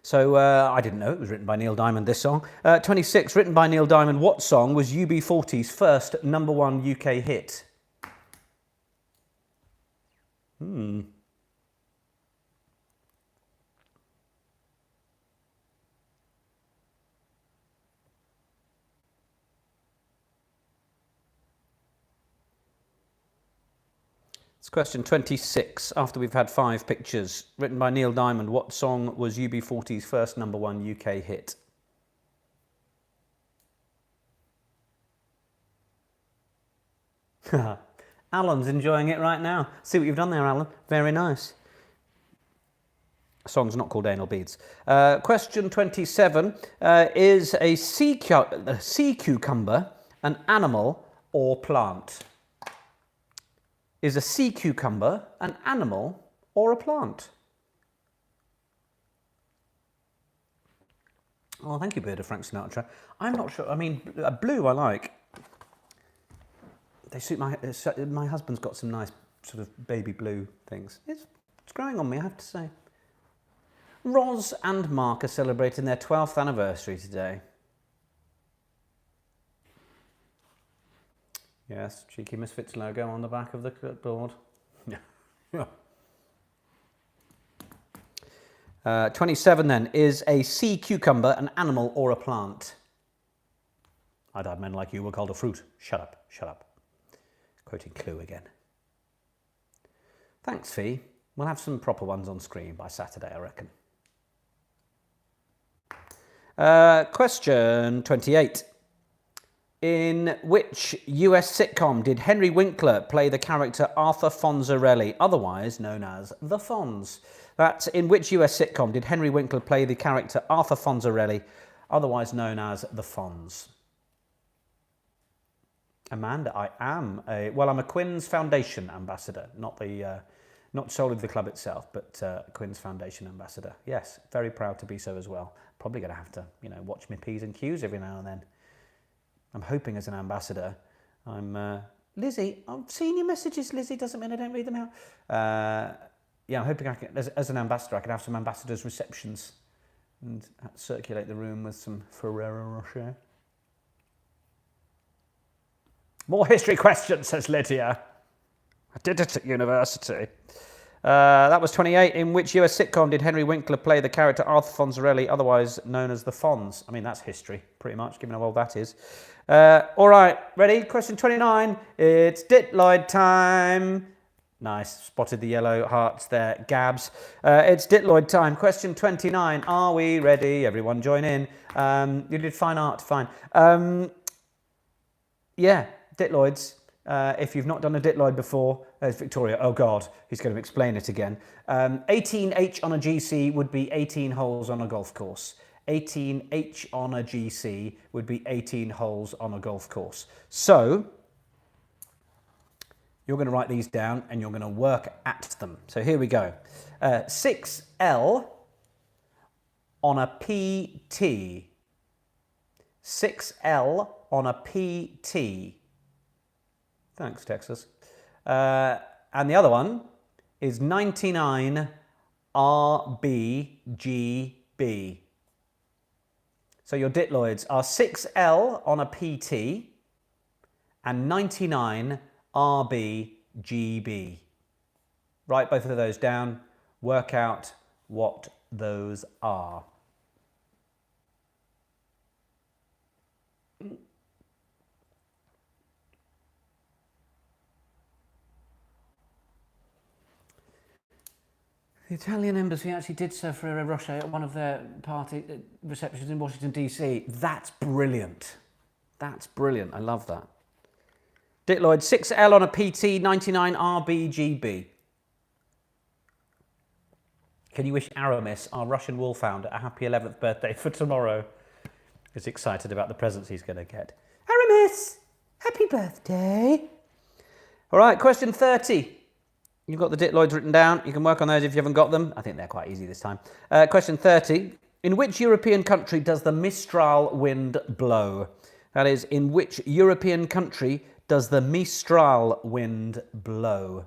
So I didn't know it was written by Neil Diamond, this song. 26. Written by Neil Diamond. What song was UB40's first #1 UK hit? It's question 26, after we've had 5 pictures. Written by Neil Diamond, what song was UB40's first #1 UK hit? Alan's enjoying it right now. See what you've done there, Alan. Very nice. The song's not called Anal Beads. Question 27, is a sea cucumber an animal or plant? Is a sea cucumber an animal or a plant? Oh, thank you, Bird of Frank Sinatra. I'm not sure. I mean, blue I like. They suit my husband's got some nice sort of baby blue things. It's growing on me, I have to say. Roz and Mark are celebrating their 12th anniversary today. Yes, cheeky Misfits logo on the back of the clipboard. Yeah. 27 then. Is a sea cucumber an animal or a plant? I'd have men like you were called a fruit. Shut up, shut up. Quoting Clue again. Thanks, Fee. We'll have some proper ones on screen by Saturday, I reckon. Question 28. In which US sitcom did Henry Winkler play the character Arthur Fonzarelli, otherwise known as the Fonz? That's in which US sitcom did Henry Winkler play the character Arthur Fonzarelli, otherwise known as the Fonz? Amanda, I'm a Quins Foundation ambassador, not solely the club itself, but Quins Foundation ambassador. Yes, very proud to be so as well. Probably going to have to, watch my P's and Q's every now and then. I'm hoping as an ambassador, I'm Lizzie, I've seen your messages, Lizzie. Doesn't mean I don't read them out. Yeah, I'm hoping I can, as an ambassador, I can have some ambassadors' receptions and circulate the room with some Ferrero Rocher. More history questions, says Lydia. I did it at university. That was 28. In which US sitcom did Henry Winkler play the character Arthur Fonzarelli, otherwise known as the Fonz? I mean, that's history, pretty much, given how old that is. All right, ready? Question 29. It's Diploid time. Nice, spotted the yellow hearts there, Gabs. It's Diploid time. Question 29. Are we ready? Everyone join in. You did fine art, fine. Yeah, Diploids. If you've not done a Diploid before, there's Victoria. Oh God, he's going to explain it again. 18H on a GC would be 18 holes on a golf course. 18H on a GC would be 18 holes on a golf course. So you're going to write these down and you're going to work at them. So here we go. 6L on a PT. 6L on a PT. Thanks, Texas. And the other one is 99 RBGB. So your Diploids are 6L on a PT and 99 RBGB. Write both of those down, work out what those are. The Italian embassy actually did serve Ferrero Rocher at one of their party receptions in Washington, D.C. That's brilliant. That's brilliant. I love that. Diploid, 6L on a PT, 99 RBGB. Can you wish Aramis, our Russian Wolfhound, a happy 11th birthday for tomorrow? He's excited about the presents he's going to get. Aramis, happy birthday. All right, question 30. You've got the Diploids written down. You can work on those if you haven't got them. I think they're quite easy this time. Question 30. In which European country does the Mistral wind blow? That is, in which European country does the Mistral wind blow?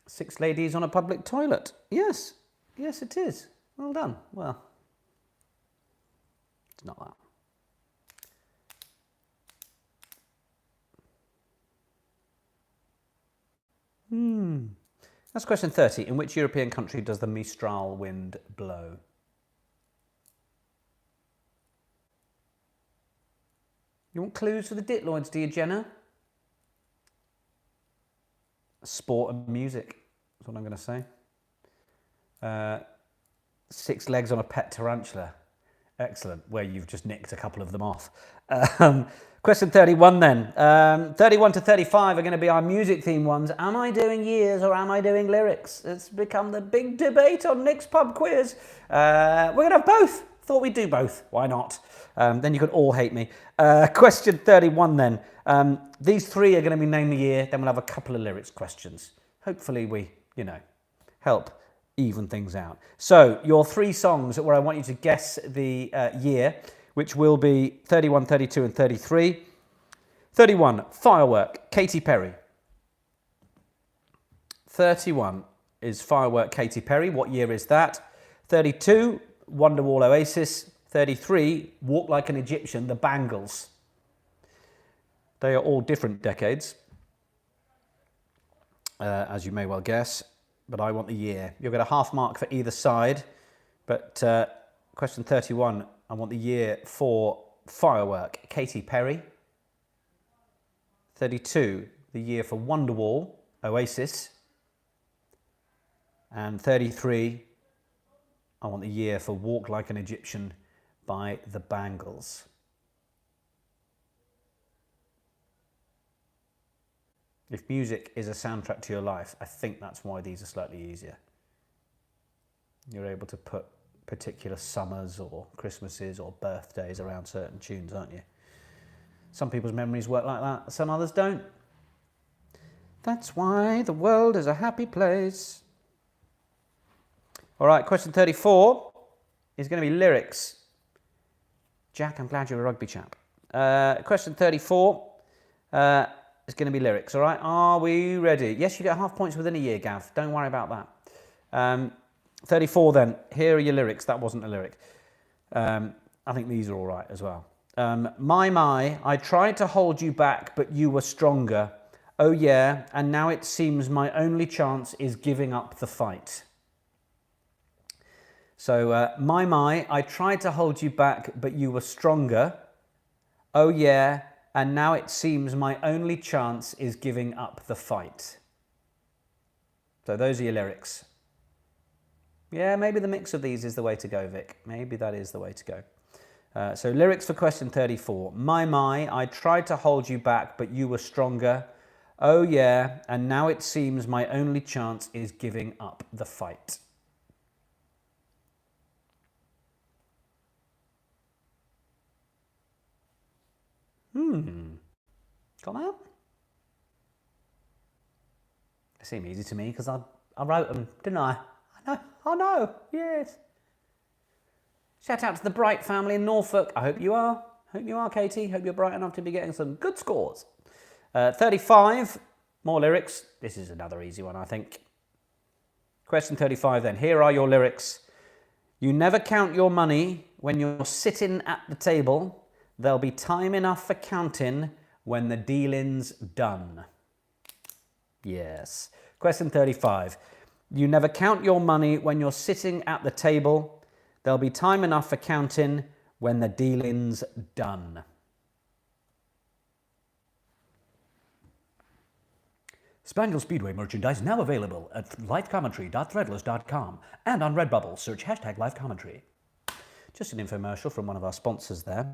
Six ladies on a public toilet. Yes. Yes, it is. Well done. Well, it's not that. That's question 30. In which European country does the Mistral wind blow? You want clues for the Diploids, do you, Jenna? Sport and music, that's what I'm going to say. 6 legs on a pet tarantula. Excellent, where you've just nicked a couple of them off. Question 31 then. 31 to 35 are going to be our music theme ones. Am I doing years or am I doing lyrics? It's become the big debate on Nick's Pub Quiz. We're going to have both. Thought we'd do both. Why not? Then you could all hate me. Question 31 then. These 3 are going to be name the year. Then we'll have a couple of lyrics questions. Hopefully we, help even things out. So your 3 songs where I want you to guess the year, which will be 31, 32 and 33. 31, Firework, Katy Perry. 31 is Firework, Katy Perry. What year is that? 32, Wonderwall, Oasis. 33, Walk Like an Egyptian, the Bangles. They are all different decades, as you may well guess, but I want the year. You'll get a half mark for either side, but question 31, I want the year for Firework, Katy Perry. 32, the year for Wonderwall, Oasis. And 33, I want the year for Walk Like an Egyptian by the Bangles. If music is a soundtrack to your life, I think that's why these are slightly easier. You're able to put particular summers or Christmases or birthdays around certain tunes, aren't you? Some people's memories work like that, some others don't. That's why the world is a happy place. All right, question 34 is going to be lyrics. Jack, I'm glad you're a rugby chap. Question 34 is going to be lyrics, all right? Are we ready? Yes, you get half points within a year, Gav. Don't worry about that. 34 then. Here are your lyrics. That wasn't a lyric. I think these are all right as well. My, I tried to hold you back, but you were stronger. Oh yeah, and now it seems my only chance is giving up the fight. So, my, I tried to hold you back, but you were stronger. Oh yeah, and now it seems my only chance is giving up the fight. So those are your lyrics. Yeah, maybe the mix of these is the way to go, Vic. Maybe that is the way to go. So lyrics for question 34. My, I tried to hold you back, but you were stronger. Oh yeah, and now it seems my only chance is giving up the fight. Got that? They seem easy to me because I wrote them, didn't I? I know, yes. Shout out to the Bright family in Norfolk. I hope you are. Hope you are, Katie. Hope you're bright enough to be getting some good scores. 35, more lyrics. This is another easy one, I think. Question 35 then. Here are your lyrics. You never count your money when you're sitting at the table. There'll be time enough for counting when the dealing's done. Yes. Question 35. You never count your money when you're sitting at the table. There'll be time enough for counting when the dealing's done. Spangle Speedway merchandise now available at livecommentary.threadless.com and on Redbubble. Search #livecommentary. Just an infomercial from one of our sponsors there.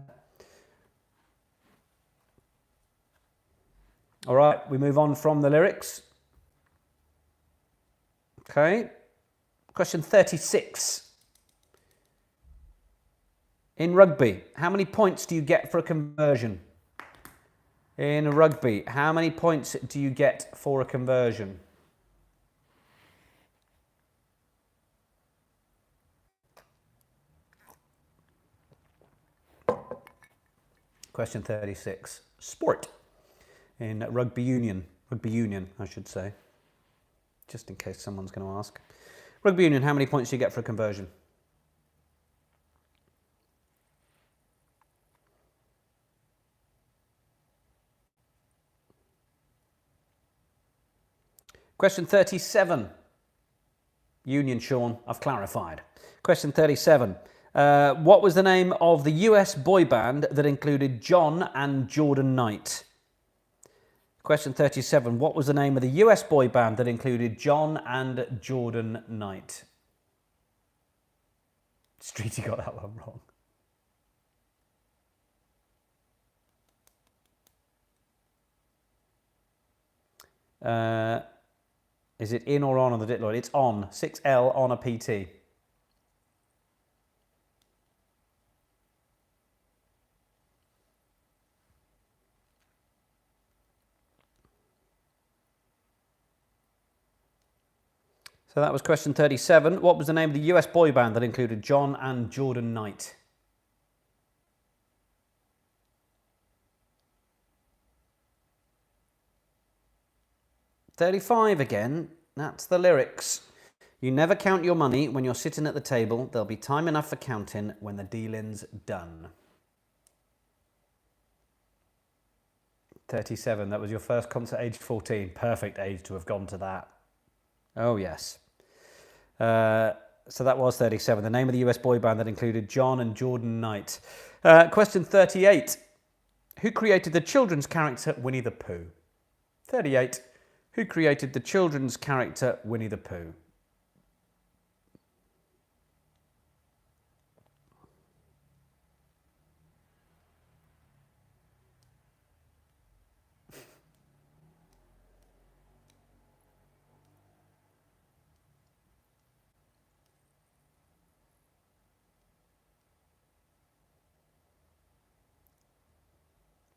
All right, we move on from the lyrics. Okay. Question 36. In rugby, how many points do you get for a conversion? In rugby, how many points do you get for a conversion? Question 36. Sport. In rugby union, I should say, just in case someone's going to ask. Rugby union, how many points do you get for a conversion? Question 37. Union, Sean, I've clarified. Question 37. What was the name of the US boy band that included John and Jordan Knight? Question 37. What was the name of the US boy band that included John and Jordan Knight? Streety got that one wrong. Is it in or on the Diploid? It's on. 6L on a PT. So that was question 37. What was the name of the US boy band that included John and Jordan Knight? $35 again. That's the lyrics. You never count your money when you're sitting at the table. There'll be time enough for counting when the dealing's done. 37. That was your first concert aged 14. Perfect age to have gone to that. Oh, yes. So that was 37. The name of the US boy band that included John and Jordan Knight. Question 38. Who created the children's character Winnie the Pooh? 38. Who created the children's character Winnie the Pooh?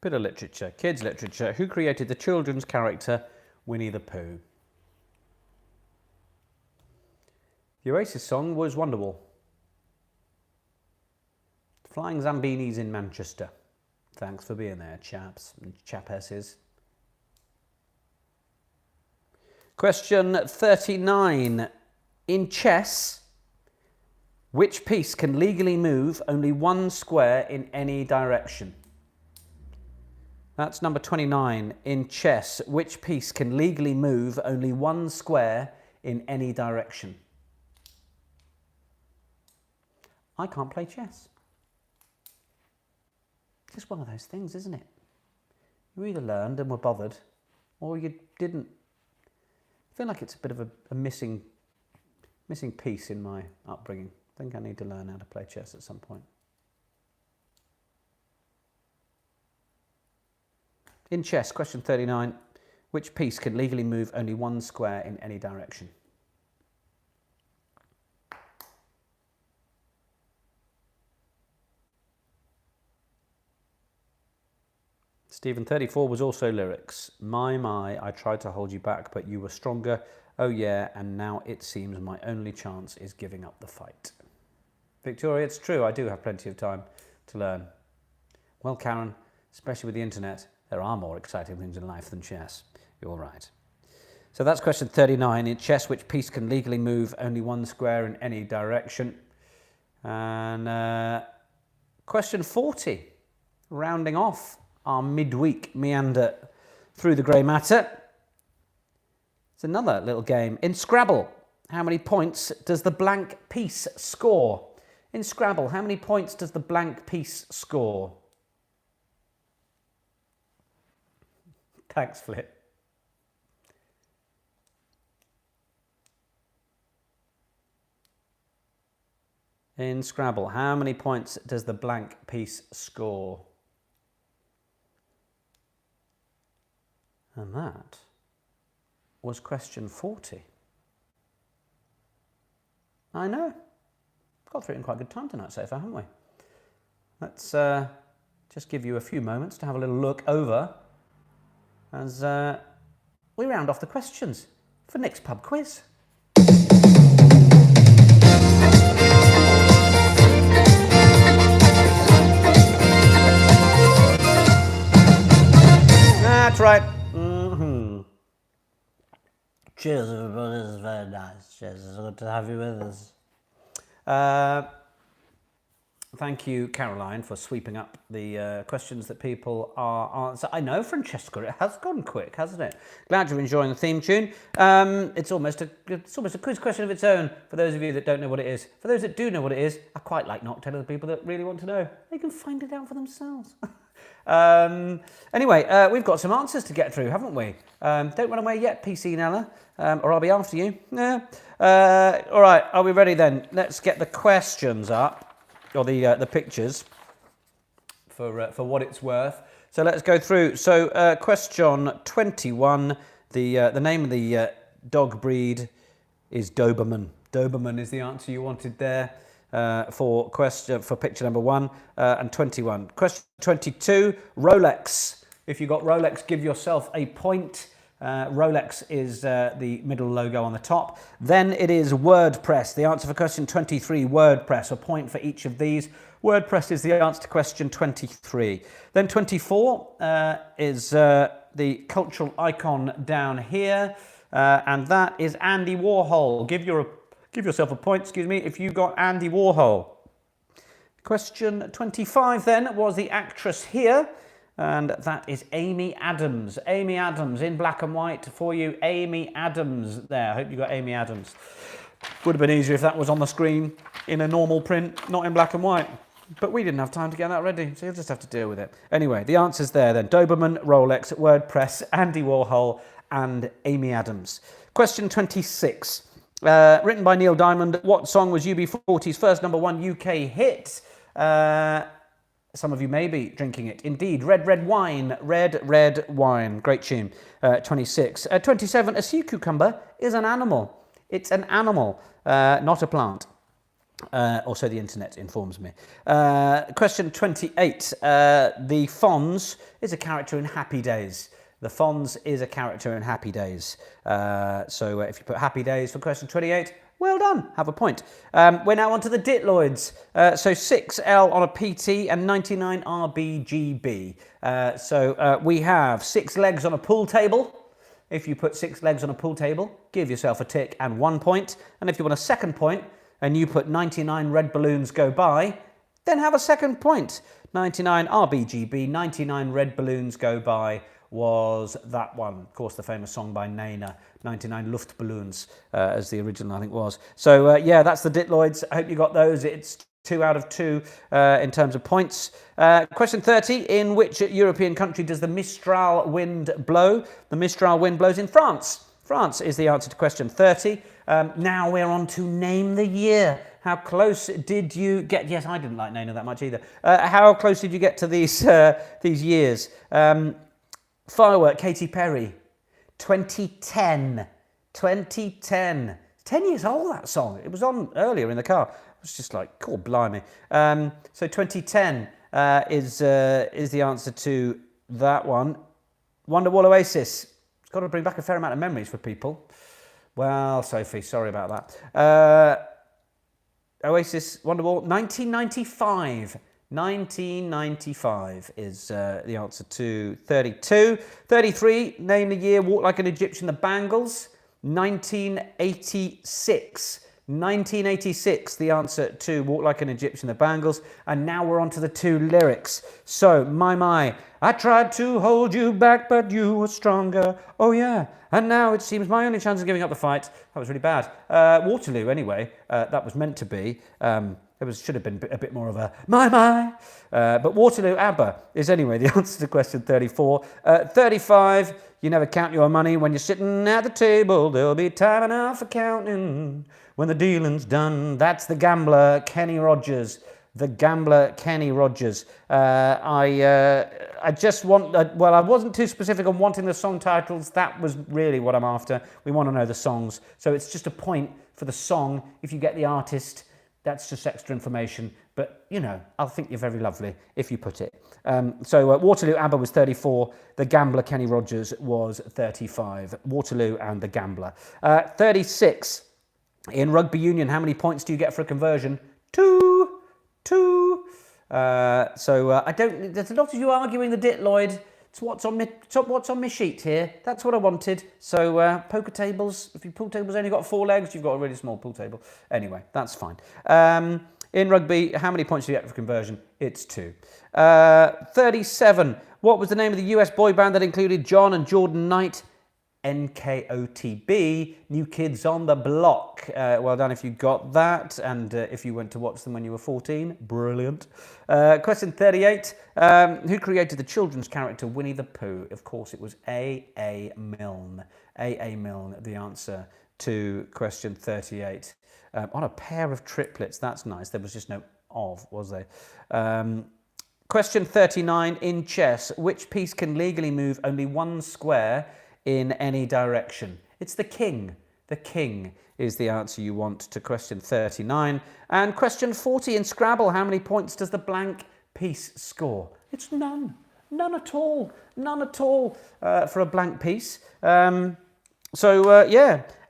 Bit of literature, kids' literature. Who created the children's character Winnie the Pooh? The Oasis song was Wonderwall. Flying Zambinis in Manchester. Thanks for being there, chaps and chapesses. Question 39. In chess, which piece can legally move only one square in any direction? That's number 29. In chess, which piece can legally move only one square in any direction? I can't play chess. It's just one of those things, isn't it? You either learned and were bothered, or you didn't. I feel like it's a bit of a missing piece in my upbringing. I think I need to learn how to play chess at some point. In chess, question 39, which piece can legally move only one square in any direction? Stephen, 34 was also lyrics. My, I tried to hold you back, but you were stronger. Oh yeah, and now it seems my only chance is giving up the fight. Victoria, it's true, I do have plenty of time to learn. Well, Karen, especially with the internet, there are more exciting things in life than chess. You're right. So that's question 39. In chess, which piece can legally move only one square in any direction? And question 40, rounding off our midweek meander through the grey matter. It's another little game. In Scrabble, how many points does the blank piece score? In Scrabble, how many points does the blank piece score? Thanks, Flip. In Scrabble, how many points does the blank piece score? And that was question 40. I know. Got through it in quite good time tonight so far, haven't we? Let's just give you a few moments to have a little look over as we round off the questions for Nick's Pub Quiz. That's right. Cheers, everybody. This is very nice. Cheers. It's good to have you with us. Thank you, Caroline, for sweeping up the questions that people are answering. I know, Francesca, it has gone quick, hasn't it? Glad you're enjoying the theme tune. It's almost a quiz question of its own for those of you that don't know what it is. For those that do know what it is, I quite like not telling the people that really want to know. They can find it out for themselves. Anyway, we've got some answers to get through, haven't we? Don't run away yet, PC Nella, or I'll be after you. Yeah. All right, are we ready then? Let's get the questions up, or the pictures, for what it's worth. So let's go through. So question 21. The name of the dog breed is Doberman. Doberman is the answer you wanted there. For picture number 1 and 21. Question 22, Rolex. If you got Rolex, give yourself a point. Rolex is the middle logo on the top. Then it is WordPress. The answer for question 23, WordPress. A point for each of these. WordPress is the answer to question 23. Then 24 is the cultural icon down here, and that is Andy Warhol. Give yourself a point, if you got Andy Warhol. Question 25 then was the actress here, and that is Amy Adams. Amy Adams in black and white for you. Amy Adams there. I hope you got Amy Adams. Would have been easier if that was on the screen in a normal print, not in black and white. But we didn't have time to get that ready, so you'll just have to deal with it. Anyway, the answer's there then. Doberman, Rolex, WordPress, Andy Warhol, and Amy Adams. Question 26. Written by Neil Diamond. What song was UB40's first #1 UK hit? Some of you may be drinking it. Indeed, Red Red Wine. Red Red Wine. Great tune. 26. 27. A sea cucumber is an animal. It's an animal, not a plant. Also, the internet informs me. Question 28. The Fonz is a character in Happy Days. The Fonz is a character in Happy Days. So if you put Happy Days for question 28, well done, have a point. We're now on to the Diploids. So 6L on a PT and 99 RBGB. So we have 6 legs on a pool table. If you put 6 legs on a pool table, give yourself a tick and 1 point. And if you want a second point and you put 99 red balloons go by, then have a second point. 99 RBGB, 99 red balloons go by was that one. Of course, the famous song by Nena, 99 Luftballons, as the original I think was. So yeah, that's the Diploids. I hope you got those. It's 2 out of 2 in terms of points. Question 30, in which European country does the Mistral wind blow? The Mistral wind blows in France. France is the answer to question 30. Now we're on to name the year. How close did you get? Yes, I didn't like Nena that much either. How close did you get to these years? Firework, Katy Perry. 2010. 2010. 10 years old, that song. It was on earlier in the car. I was just like, cool, blimey. So 2010 is the answer to that one. Wonderwall Oasis. It's got to bring back a fair amount of memories for people. Well, Sophie, sorry about that. Oasis, Wonderwall, 1995. 1995 is the answer to 32. 33, name the year, Walk Like an Egyptian, the Bangles. 1986. 1986, the answer to Walk Like an Egyptian, the Bangles. And now we're on to the 2 lyrics. So, my, I tried to hold you back, but you were stronger. Oh yeah, and now it seems my only chance of giving up the fight. That was really bad. Waterloo, anyway, that was meant to be. Should have been a bit more of a my. But Waterloo, ABBA, is anyway the answer to question 34. 35, you never count your money when you're sitting at the table. There'll be time enough for counting when the dealing's done. That's the Gambler, Kenny Rogers. The Gambler, Kenny Rogers. I just want, well, I wasn't too specific on wanting the song titles. That was really what I'm after. We want to know the songs. So it's just a point for the song if you get the artist. That's just extra information, but you know, I'll think you're very lovely if you put it. So Waterloo, ABBA was 34. The Gambler, Kenny Rogers was 35. Waterloo and the Gambler. 36. In rugby union, how many points do you get for a conversion? 2. I don't. There's a lot of you arguing the Diploid. It's what's on my sheet here. That's what I wanted. So poker tables, if your pool table's only got 4 legs, you've got a really small pool table. Anyway, that's fine. In rugby, how many points do you get for conversion? It's 2. 37. What was the name of the US boy band that included John and Jordan Knight? NKOTB, New Kids on the Block. Well done if you got that, and if you went to watch them when you were 14, brilliant. Question 38, who created the children's character Winnie the Pooh? Of course it was A.A. Milne. A.A. Milne, the answer to question 38. On a pair of triplets, that's nice. There was just no of, was there? Question 39, in chess, which piece can legally move only 1 square in any direction? It's the king. The king is the answer you want to question 39. And question 40 in Scrabble, how many points does the blank piece score? It's none. None at all. None at all for a blank piece. Yeah,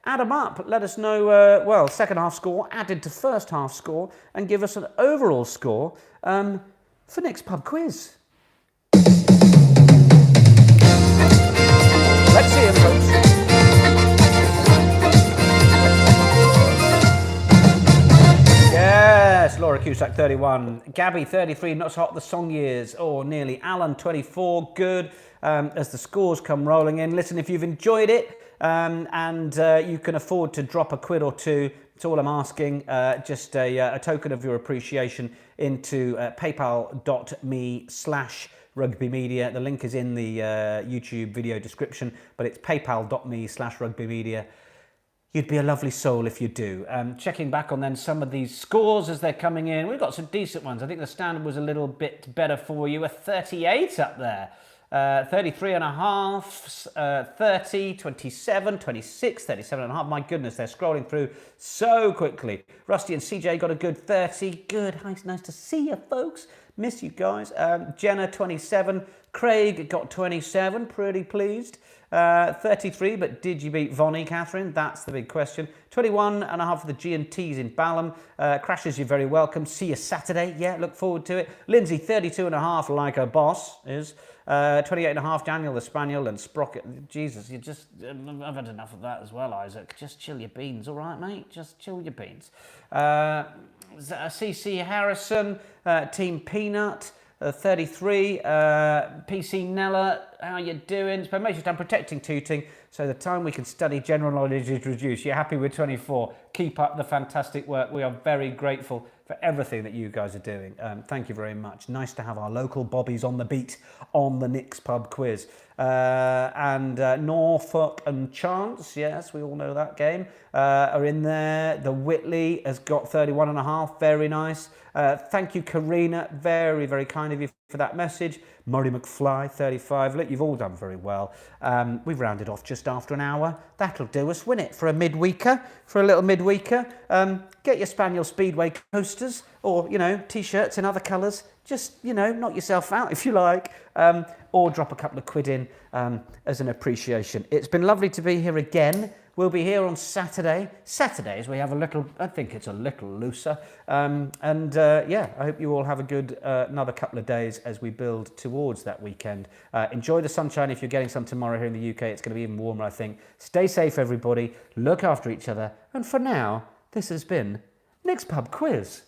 add them up. Let us know, second half score added to first half score, and give us an overall score for next pub quiz. Let's see it, folks. Yes, Laura Cusack, 31. Gabby, 33, not so hot, the song years. Oh, nearly. Alan, 24, good. As the scores come rolling in. Listen, if you've enjoyed it and you can afford to drop a quid or two, that's all I'm asking. Just a token of your appreciation into paypal.me/Rugby Media. The link is in the YouTube video description, but it's paypal.me/Rugby Media. You'd be a lovely soul if you do. Checking back on then some of these scores as they're coming in. We've got some decent ones. I think the standard was a little bit better for you. A 38 up there. 33 and a half, 30, 27, 26, 37 and a half. My goodness, they're scrolling through so quickly. Rusty and CJ got a good 30. Good, nice to see you, folks. Miss you guys. Jenna, 27, Craig got 27, pretty pleased. 33, but did you beat Vonnie, Catherine? That's the big question. 21 and a half for the G&Ts in Balham. Crashes, you're very welcome. See you Saturday. Yeah, look forward to it. Lindsay, 32 and a half, like a boss is. 28 and a half, Daniel the Spaniel, and Sprocket. Jesus, I've had enough of that as well, Isaac. Just chill your beans, all right, mate? Just chill your beans. CC Harrison, Team Peanut. 33, PC Nella, how you doing? Spend most of your time protecting tooting, so the time we can study general knowledge is reduced. You're happy with 24. Keep up the fantastic work. We are very grateful for everything that you guys are doing. Thank you very much. Nice to have our local bobbies on the beat on the Nick's Pub quiz. And Norfolk and Chance, yes, we all know that game, are in there. The Whitley has got 31 and a half, very nice. Thank you, Karina, very, very kind of you for that message. Murray McFly, 35. Look, you've all done very well. We've rounded off just after an hour. That'll do us, win it, for a midweeker, for a little midweeker. Get your Spaniel Speedway coasters or, T-shirts in other colours. Just, knock yourself out if you like, or drop a couple of quid in as an appreciation. It's been lovely to be here again. We'll be here on Saturday. Saturdays we have I think it's a little looser. I hope you all have a good another couple of days as we build towards that weekend. Enjoy the sunshine if you're getting some tomorrow here in the UK. It's going to be even warmer, I think. Stay safe, everybody. Look after each other. And for now, this has been Nick's Pub Quiz.